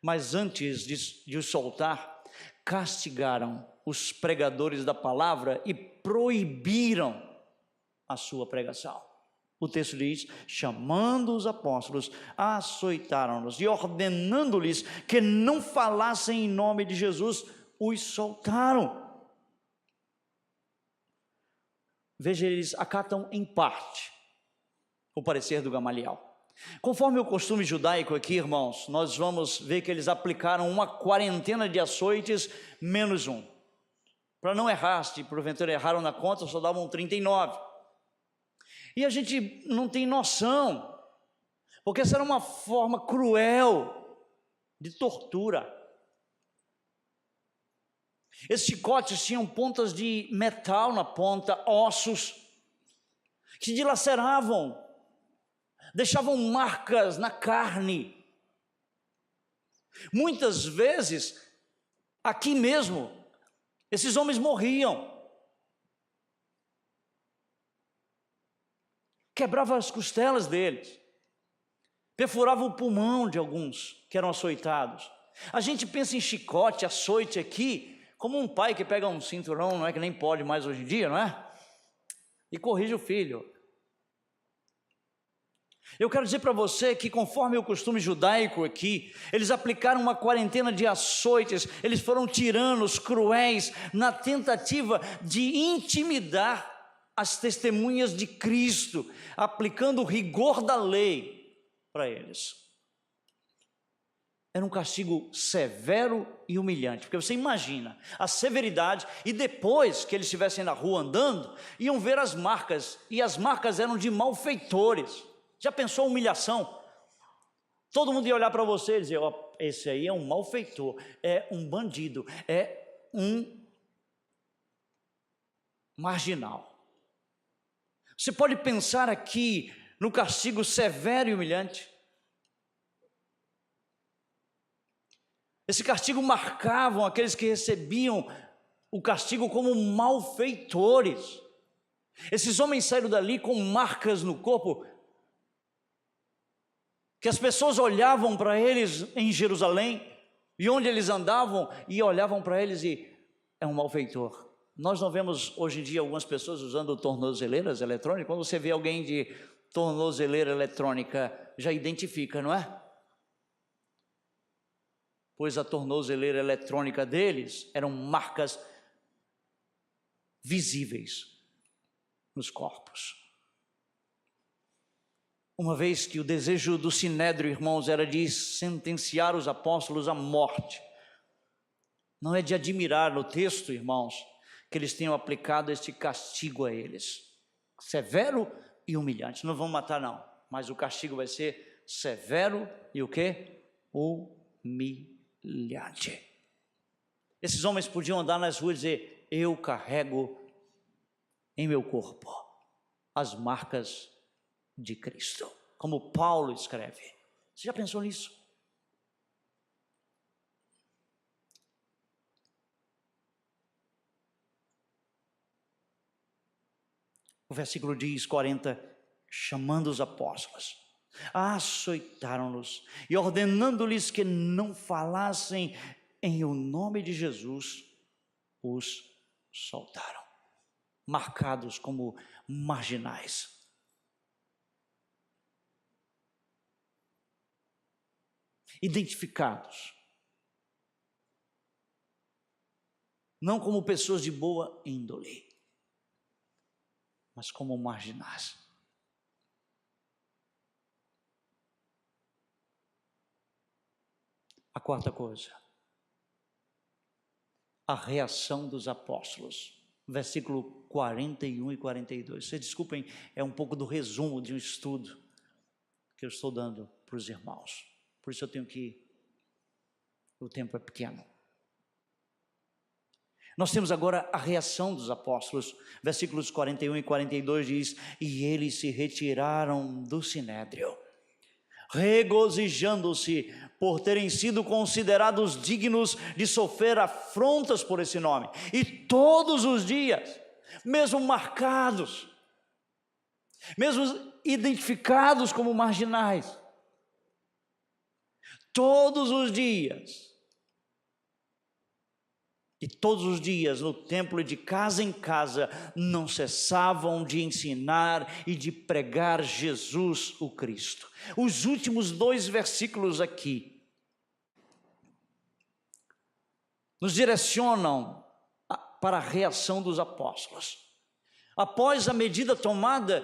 Mas antes de os soltar, castigaram os pregadores da palavra e proibiram a sua pregação. O texto diz, chamando os apóstolos, açoitaram-nos e ordenando-lhes que não falassem em nome de Jesus, os soltaram. Veja, eles acatam em parte o parecer do Gamaliel. Conforme o costume judaico aqui, irmãos, nós vamos ver que eles aplicaram uma quarentena de açoites menos um. Para não errar, se porventura erraram na conta, só davam 39. E a gente não tem noção, porque essa era uma forma cruel de tortura. Esses chicotes tinham pontas de metal na ponta, ossos, que dilaceravam, deixavam marcas na carne. Muitas vezes, aqui mesmo, esses homens morriam. Quebrava as costelas deles, perfurava o pulmão de alguns que eram açoitados. A gente pensa em chicote, açoite aqui, como um pai que pega um cinturão, não é que nem pode mais hoje em dia, não é? E corrige o filho. Eu quero dizer para você que, conforme o costume judaico aqui, eles aplicaram uma quarentena de açoites, eles foram tiranos, cruéis, na tentativa de intimidar as testemunhas de Cristo, aplicando o rigor da lei para eles. Era um castigo severo e humilhante, porque você imagina a severidade, e depois que eles estivessem na rua andando, iam ver as marcas, e as marcas eram de malfeitores. Já pensou a humilhação? Todo mundo ia olhar para você e dizer: ó, esse aí é um malfeitor, é um bandido, é um marginal. Você pode pensar aqui no castigo severo e humilhante. Esse castigo marcavam aqueles que recebiam o castigo como malfeitores. Esses homens saíram dali com marcas no corpo, que as pessoas olhavam para eles em Jerusalém, e onde eles andavam, e olhavam para eles e: é um malfeitor. Nós não vemos hoje em dia algumas pessoas usando tornozeleiras eletrônicas. Quando você vê alguém de tornozeleira eletrônica, já identifica, não é? Pois a tornozeleira eletrônica deles eram marcas visíveis nos corpos. Uma vez que o desejo do Sinédrio, irmãos, era de sentenciar os apóstolos à morte. Não é de admirar no texto, irmãos, que eles tenham aplicado este castigo a eles. Severo e humilhante. Não vão matar não, mas o castigo vai ser severo e o quê? Humilhante. Esses homens podiam andar nas ruas e dizer: eu carrego em meu corpo as marcas de Cristo, como Paulo escreve. Você já pensou nisso? O versículo diz 40, chamando os apóstolos, açoitaram-nos e ordenando-lhes que não falassem em o nome de Jesus, os soltaram, marcados como marginais. Identificados, não como pessoas de boa índole, mas como marginais. A quarta coisa, a reação dos apóstolos, versículo 41 e 42. Vocês desculpem, é um pouco do resumo de um estudo que eu estou dando para os irmãos. Por isso eu tenho que... o tempo é pequeno. Nós temos agora a reação dos apóstolos. Versículos 41 e 42 diz: e eles se retiraram do Sinédrio, regozijando-se por terem sido considerados dignos de sofrer afrontas por esse nome. E todos os dias, mesmo marcados, mesmo identificados como marginais, todos os dias, e todos os dias no templo e de casa em casa, não cessavam de ensinar e de pregar Jesus o Cristo. Os últimos 2 versículos aqui nos direcionam para a reação dos apóstolos. Após a medida tomada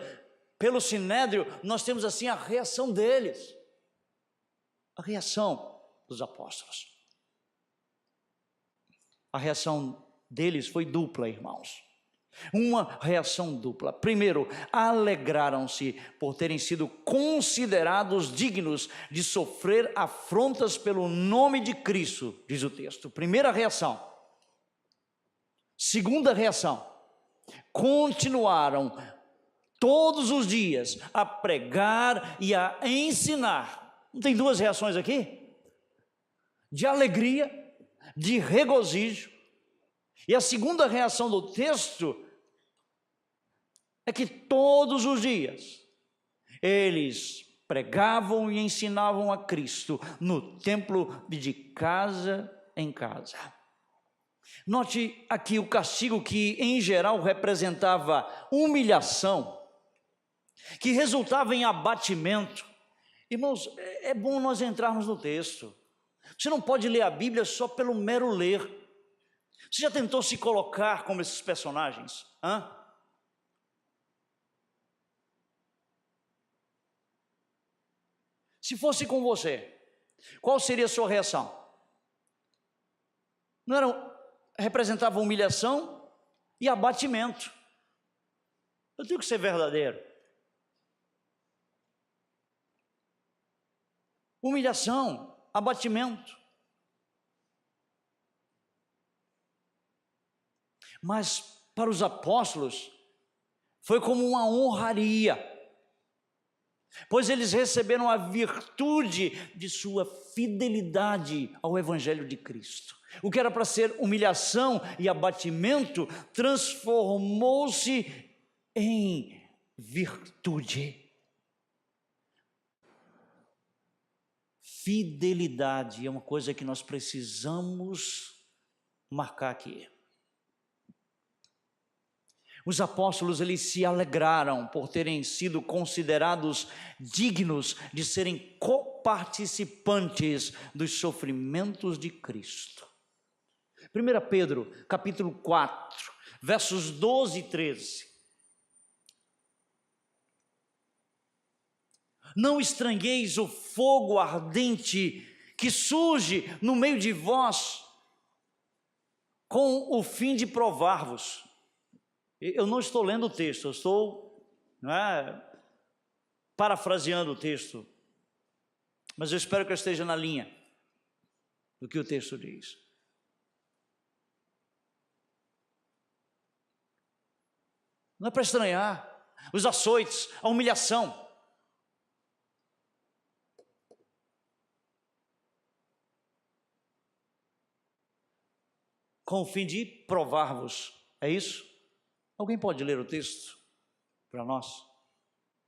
pelo Sinédrio, nós temos assim a reação deles. A reação dos apóstolos. A reação deles foi dupla, irmãos. Uma reação dupla. Primeiro, alegraram-se por terem sido considerados dignos de sofrer afrontas pelo nome de Cristo, diz o texto. Primeira reação. Segunda reação, continuaram todos os dias a pregar e a ensinar. Não tem 2 reações aqui? De alegria, de regozijo. E a segunda reação do texto é que todos os dias eles pregavam e ensinavam a Cristo no templo e de casa em casa. Note aqui o castigo que, em geral, representava humilhação, que resultava em abatimento. Irmãos, é bom nós entrarmos no texto. Você não pode ler a Bíblia só pelo mero ler. Você já tentou se colocar como esses personagens? Se fosse com você, qual seria a sua reação? Não era, representava humilhação e abatimento. Eu tenho que ser verdadeiro. Humilhação, abatimento. Mas para os apóstolos foi como uma honraria, pois eles receberam a virtude de sua fidelidade ao Evangelho de Cristo. O que era para ser humilhação e abatimento transformou-se em virtude. Fidelidade é uma coisa que nós precisamos marcar aqui. Os apóstolos, eles se alegraram por terem sido considerados dignos de serem coparticipantes dos sofrimentos de Cristo. 1 Pedro, capítulo 4, versos 12 e 13. Não estranheis o fogo ardente que surge no meio de vós com o fim de provar-vos. Eu não estou lendo o texto, eu estou parafraseando o texto, mas eu espero que eu esteja na linha do que o texto diz. Não é para estranhar os açoites, a humilhação. Com o fim de provar-vos, é isso? Alguém pode ler o texto para nós?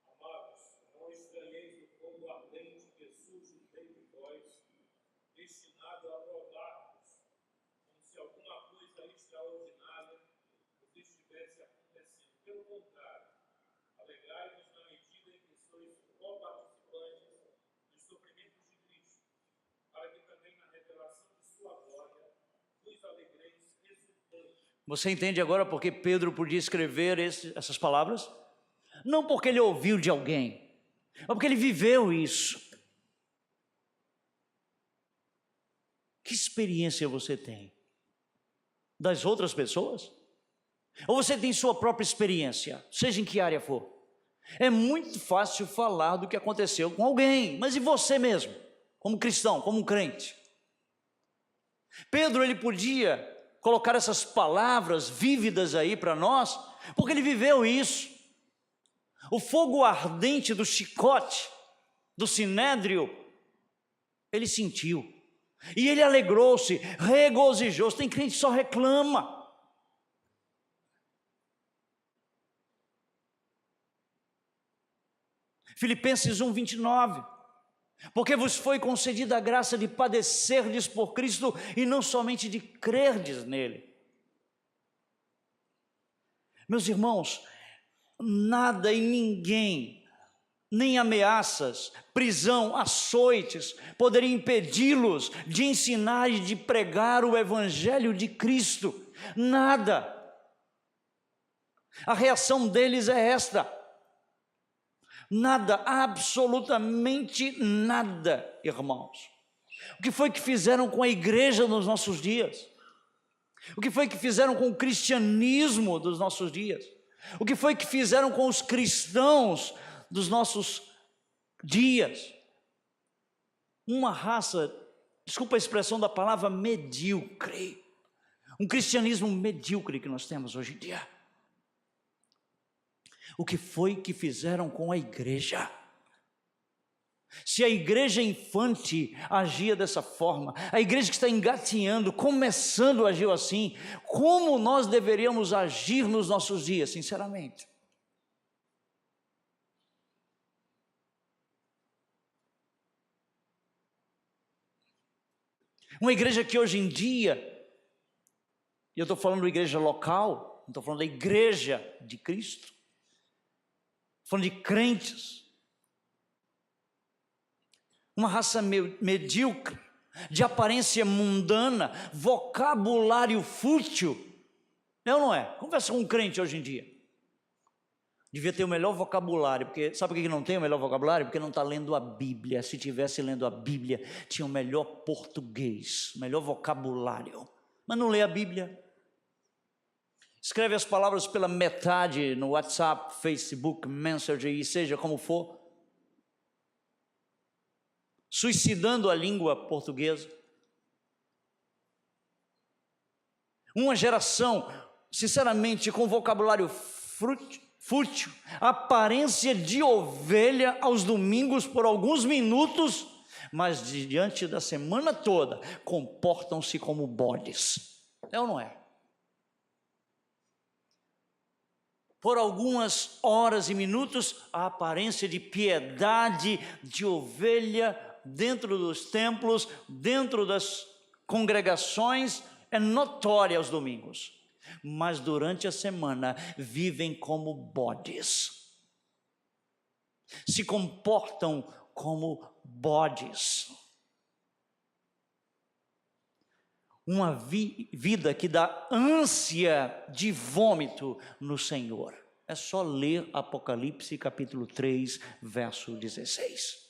Amados, não estranheis o fogo ardente que surge no meio de vós, destinado a provar-vos, como se alguma coisa extraordinária vos estivesse acontecendo. Pelo contrário, alegrai-vos na medida em que sois coparticipantes dos sofrimentos de Cristo, para que também na revelação de sua glória vos alegreis exultantes. Você entende agora por que Pedro podia escrever essas palavras? Não porque ele ouviu de alguém, mas porque ele viveu isso. Que experiência você tem? Das outras pessoas? Ou você tem sua própria experiência, seja em que área for? É muito fácil falar do que aconteceu com alguém, mas e você mesmo, como cristão, como crente? Pedro, ele podia colocar essas palavras vívidas aí para nós, porque ele viveu isso. O fogo ardente do chicote, do sinédrio, ele sentiu. E ele alegrou-se, regozijou-se. Tem crente que só reclama. Filipenses 1:29. Porque vos foi concedida a graça de padecerdes por Cristo e não somente de crerdes nele. Meus irmãos, nada e ninguém, nem ameaças, prisão, açoites, poderiam impedi-los de ensinar e de pregar o Evangelho de Cristo. Nada. A reação deles é esta. Nada, absolutamente nada, irmãos. O que foi que fizeram com a igreja nos nossos dias? O que foi que fizeram com o cristianismo dos nossos dias? O que foi que fizeram com os cristãos dos nossos dias? Uma raça, desculpa a expressão da palavra, medíocre. Um cristianismo medíocre que nós temos hoje em dia. O que foi que fizeram com a igreja? Se a igreja infante agia dessa forma, a igreja que está engatinhando, começando agiu assim, como nós deveríamos agir nos nossos dias, sinceramente? Uma igreja que hoje em dia, e eu estou falando da igreja local, não estou falando da igreja de Cristo, estou falando de crentes, uma raça medíocre, de aparência mundana, vocabulário fútil, é ou não é? Conversa com um crente hoje em dia, devia ter o melhor vocabulário, porque sabe por que não tem o melhor vocabulário? Porque não está lendo a Bíblia. Se tivesse lendo a Bíblia, tinha o melhor português, o melhor vocabulário, mas não lê a Bíblia. Escreve as palavras pela metade no WhatsApp, Facebook, Messenger e seja como for, suicidando a língua portuguesa. Uma geração, sinceramente, com vocabulário fútil, aparência de ovelha aos domingos por alguns minutos, mas diante da semana toda, comportam-se como bodes. É ou não é? Por algumas horas e minutos, a aparência de piedade, de ovelha, dentro dos templos, dentro das congregações, é notória aos domingos. Mas durante a semana, vivem como bodes. Se comportam como bodes. Uma vida que dá ânsia de vômito no Senhor. É só ler Apocalipse capítulo 3, verso 16.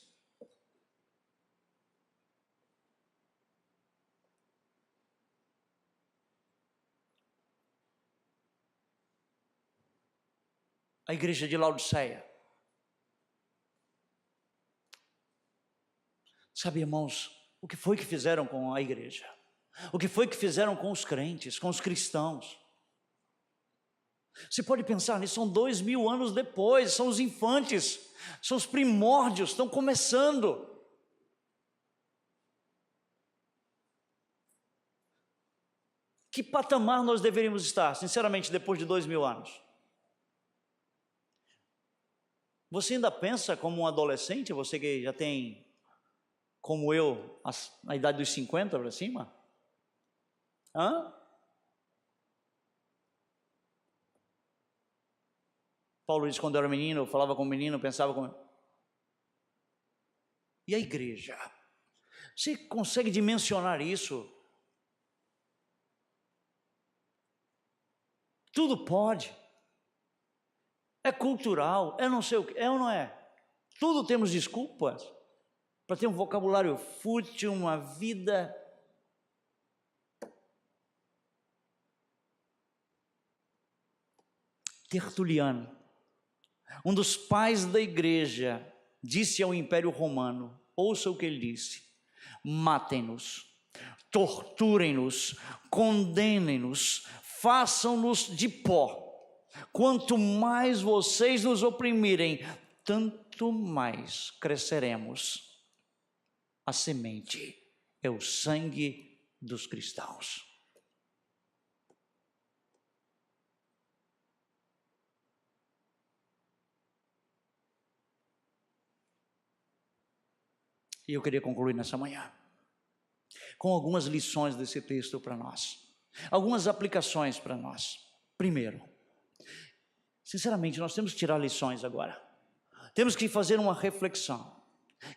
A igreja de Laodiceia. Sabe, irmãos, o que foi que fizeram com a igreja? O que foi que fizeram com os crentes, com os cristãos? Você pode pensar nisso, são 2000 anos depois, são os infantes, são os primórdios, estão começando. Que patamar nós deveríamos estar, sinceramente, depois de 2000 anos? Você ainda pensa como um adolescente, você que já tem, como eu, a idade dos 50 para cima? Paulo diz, quando eu era menino, eu falava como menino, pensava como... E a igreja? Você consegue dimensionar isso? Tudo pode. É cultural, é não sei o que, é ou não é? Tudo temos desculpas para ter um vocabulário fútil, uma vida... Tertuliano, um dos pais da igreja, disse ao Império Romano, ouça o que ele disse: matem-nos, torturem-nos, condenem-nos, façam-nos de pó. Quanto mais vocês nos oprimirem, tanto mais cresceremos. A semente é o sangue dos cristãos. E eu queria concluir nessa manhã com algumas lições desse texto para nós, algumas aplicações para nós. Primeiro, sinceramente, nós temos que tirar lições agora, temos que fazer uma reflexão.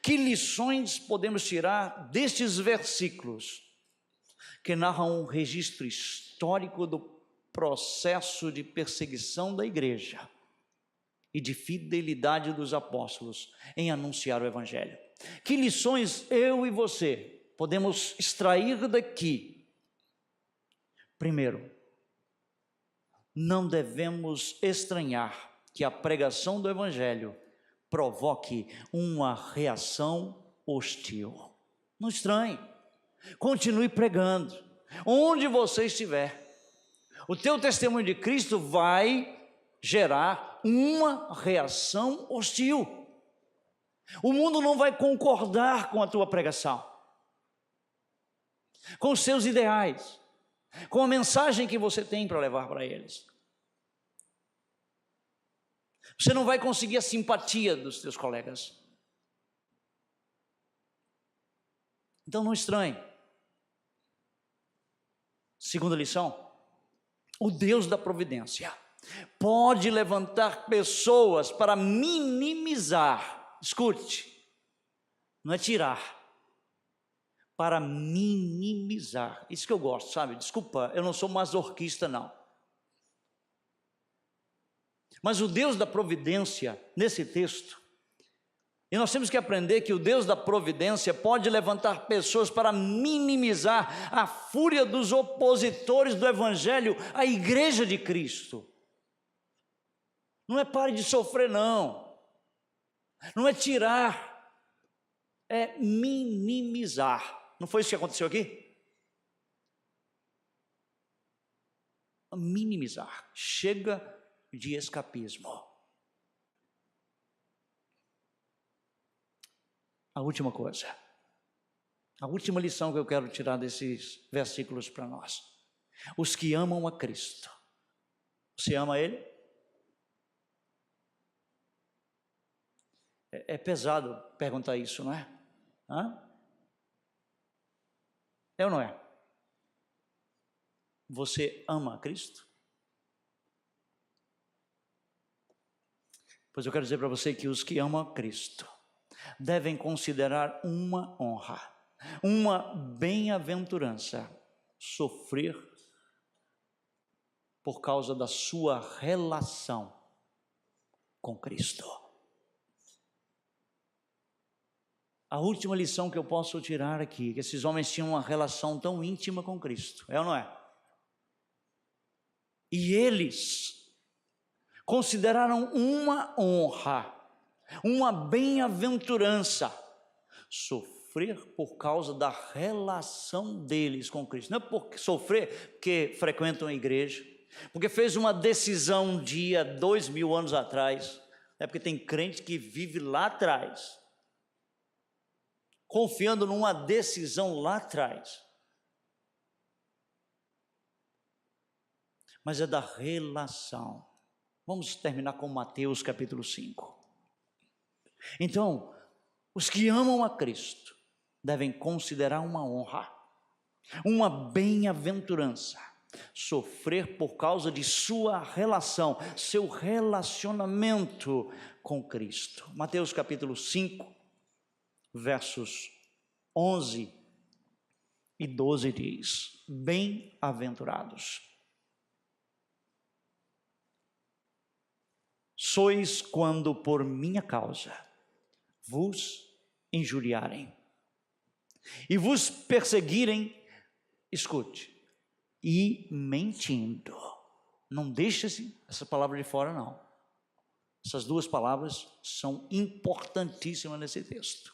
Que lições podemos tirar destes versículos que narram um registro histórico do processo de perseguição da igreja e de fidelidade dos apóstolos em anunciar o evangelho? Que lições eu e você podemos extrair daqui? Primeiro, não devemos estranhar que a pregação do evangelho provoque uma reação hostil. Não estranhe, continue pregando, onde você estiver. O teu testemunho de Cristo vai gerar uma reação hostil. O mundo não vai concordar com a tua pregação, com os seus ideais, com a mensagem que você tem para levar para eles. Você não vai conseguir a simpatia dos teus colegas. Então não estranhe. Segunda lição: o Deus da providência pode levantar pessoas para minimizar, escute, não é tirar, para minimizar. Isso que eu gosto, sabe? Desculpa, eu não sou masoquista, não. Mas o Deus da providência, nesse texto, e nós temos que aprender que o Deus da providência pode levantar pessoas para minimizar a fúria dos opositores do Evangelho à igreja de Cristo. Não é pare de sofrer, não. Não é tirar, é minimizar. Não foi isso que aconteceu aqui? Minimizar. Chega de escapismo. A última coisa, a última lição que eu quero tirar desses versículos para nós: os que amam a Cristo. Você ama Ele? É pesado perguntar isso, não é? Hã? É ou não é? Você ama a Cristo? Pois eu quero dizer para você que os que amam a Cristo devem considerar uma honra, uma bem-aventurança, sofrer por causa da sua relação com Cristo. A última lição que eu posso tirar aqui, que esses homens tinham uma relação tão íntima com Cristo, é ou não é? E eles consideraram uma honra, uma bem-aventurança, sofrer por causa da relação deles com Cristo. Não é porque sofrer porque frequentam a igreja, porque fez uma decisão um dia, 2000 anos atrás. É porque tem crente que vive lá atrás, confiando numa decisão lá atrás. Mas é da relação. Vamos terminar com Mateus capítulo 5. Então, os que amam a Cristo devem considerar uma honra, uma bem-aventurança, sofrer por causa de sua relação, seu relacionamento com Cristo. Mateus capítulo 5, versos 11 e 12 diz: bem-aventurados sois quando por minha causa vos injuriarem e vos perseguirem, escute, e mentindo. Não deixe essa palavra de fora, não. Essas duas palavras são importantíssimas nesse texto.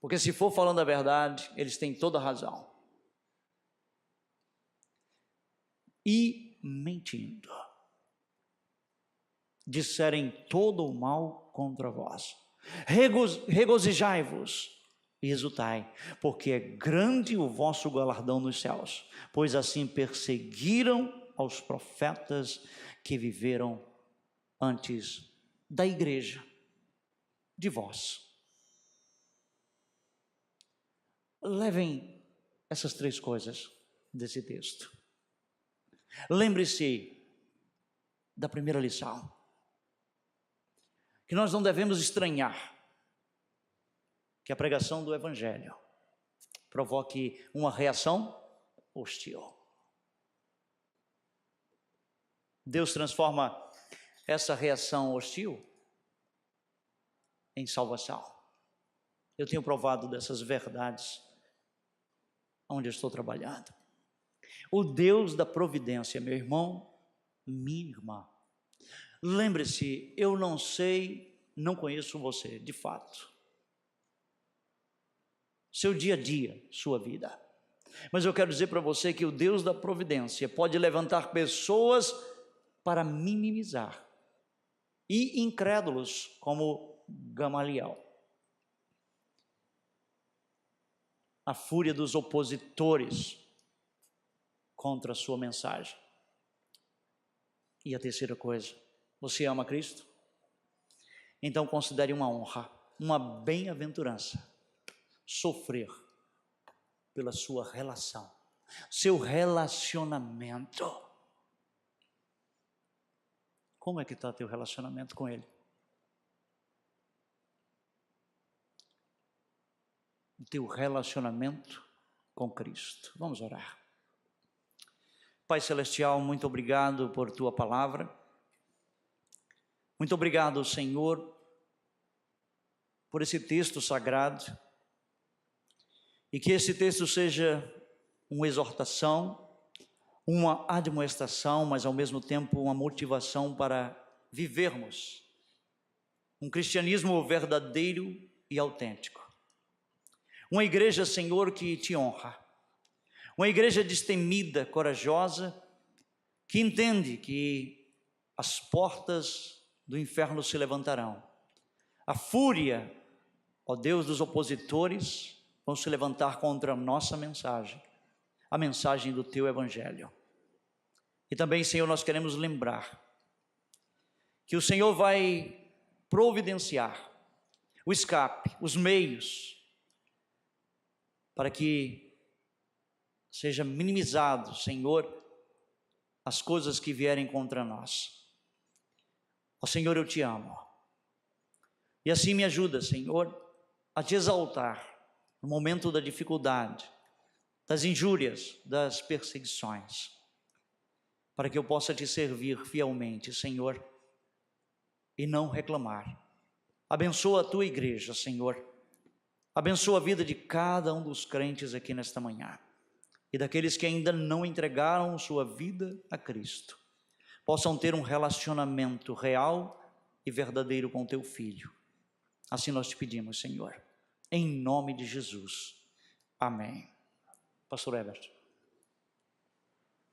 Porque se for falando a verdade, eles têm toda a razão. E mentindo, disserem todo o mal contra vós. Regozijai-vos e exultai, porque é grande o vosso galardão nos céus, pois assim perseguiram aos profetas que viveram antes da igreja de vós. Levem essas três coisas desse texto. Lembre-se da primeira lição, que nós não devemos estranhar que a pregação do Evangelho provoque uma reação hostil. Deus transforma essa reação hostil em salvação. Eu tenho provado dessas verdades onde eu estou trabalhando. O Deus da providência, meu irmão, minha irmã, lembre-se, eu não sei, não conheço você, de fato, seu dia a dia, sua vida, mas eu quero dizer para você que o Deus da providência pode levantar pessoas para minimizar, e incrédulos como Gamaliel, a fúria dos opositores contra a sua mensagem. E a terceira coisa, você ama Cristo? Então considere uma honra, uma bem-aventurança, sofrer pela sua relação seu relacionamento. Como é que está teu relacionamento com Ele? O teu relacionamento com Cristo. Vamos orar. Pai Celestial, muito obrigado por Tua palavra. Muito obrigado, Senhor, por esse texto sagrado. E que esse texto seja uma exortação, uma admoestação, mas ao mesmo tempo uma motivação para vivermos um cristianismo verdadeiro e autêntico. Uma igreja, Senhor, que te honra. Uma igreja destemida, corajosa, que entende que as portas do inferno se levantarão. A fúria, ó Deus, dos opositores vão se levantar contra a nossa mensagem, a mensagem do teu evangelho. E também, Senhor, nós queremos lembrar que o Senhor vai providenciar o escape, os meios, para que seja minimizado, Senhor, as coisas que vierem contra nós. Ó Senhor, eu te amo. E assim me ajuda, Senhor, a te exaltar no momento da dificuldade, das injúrias, das perseguições, para que eu possa te servir fielmente, Senhor, e não reclamar. Abençoa a tua igreja, Senhor. Abençoa a vida de cada um dos crentes aqui nesta manhã e daqueles que ainda não entregaram sua vida a Cristo, possam ter um relacionamento real e verdadeiro com teu Filho. Assim nós te pedimos, Senhor, em nome de Jesus. Amém. Pastor Herbert.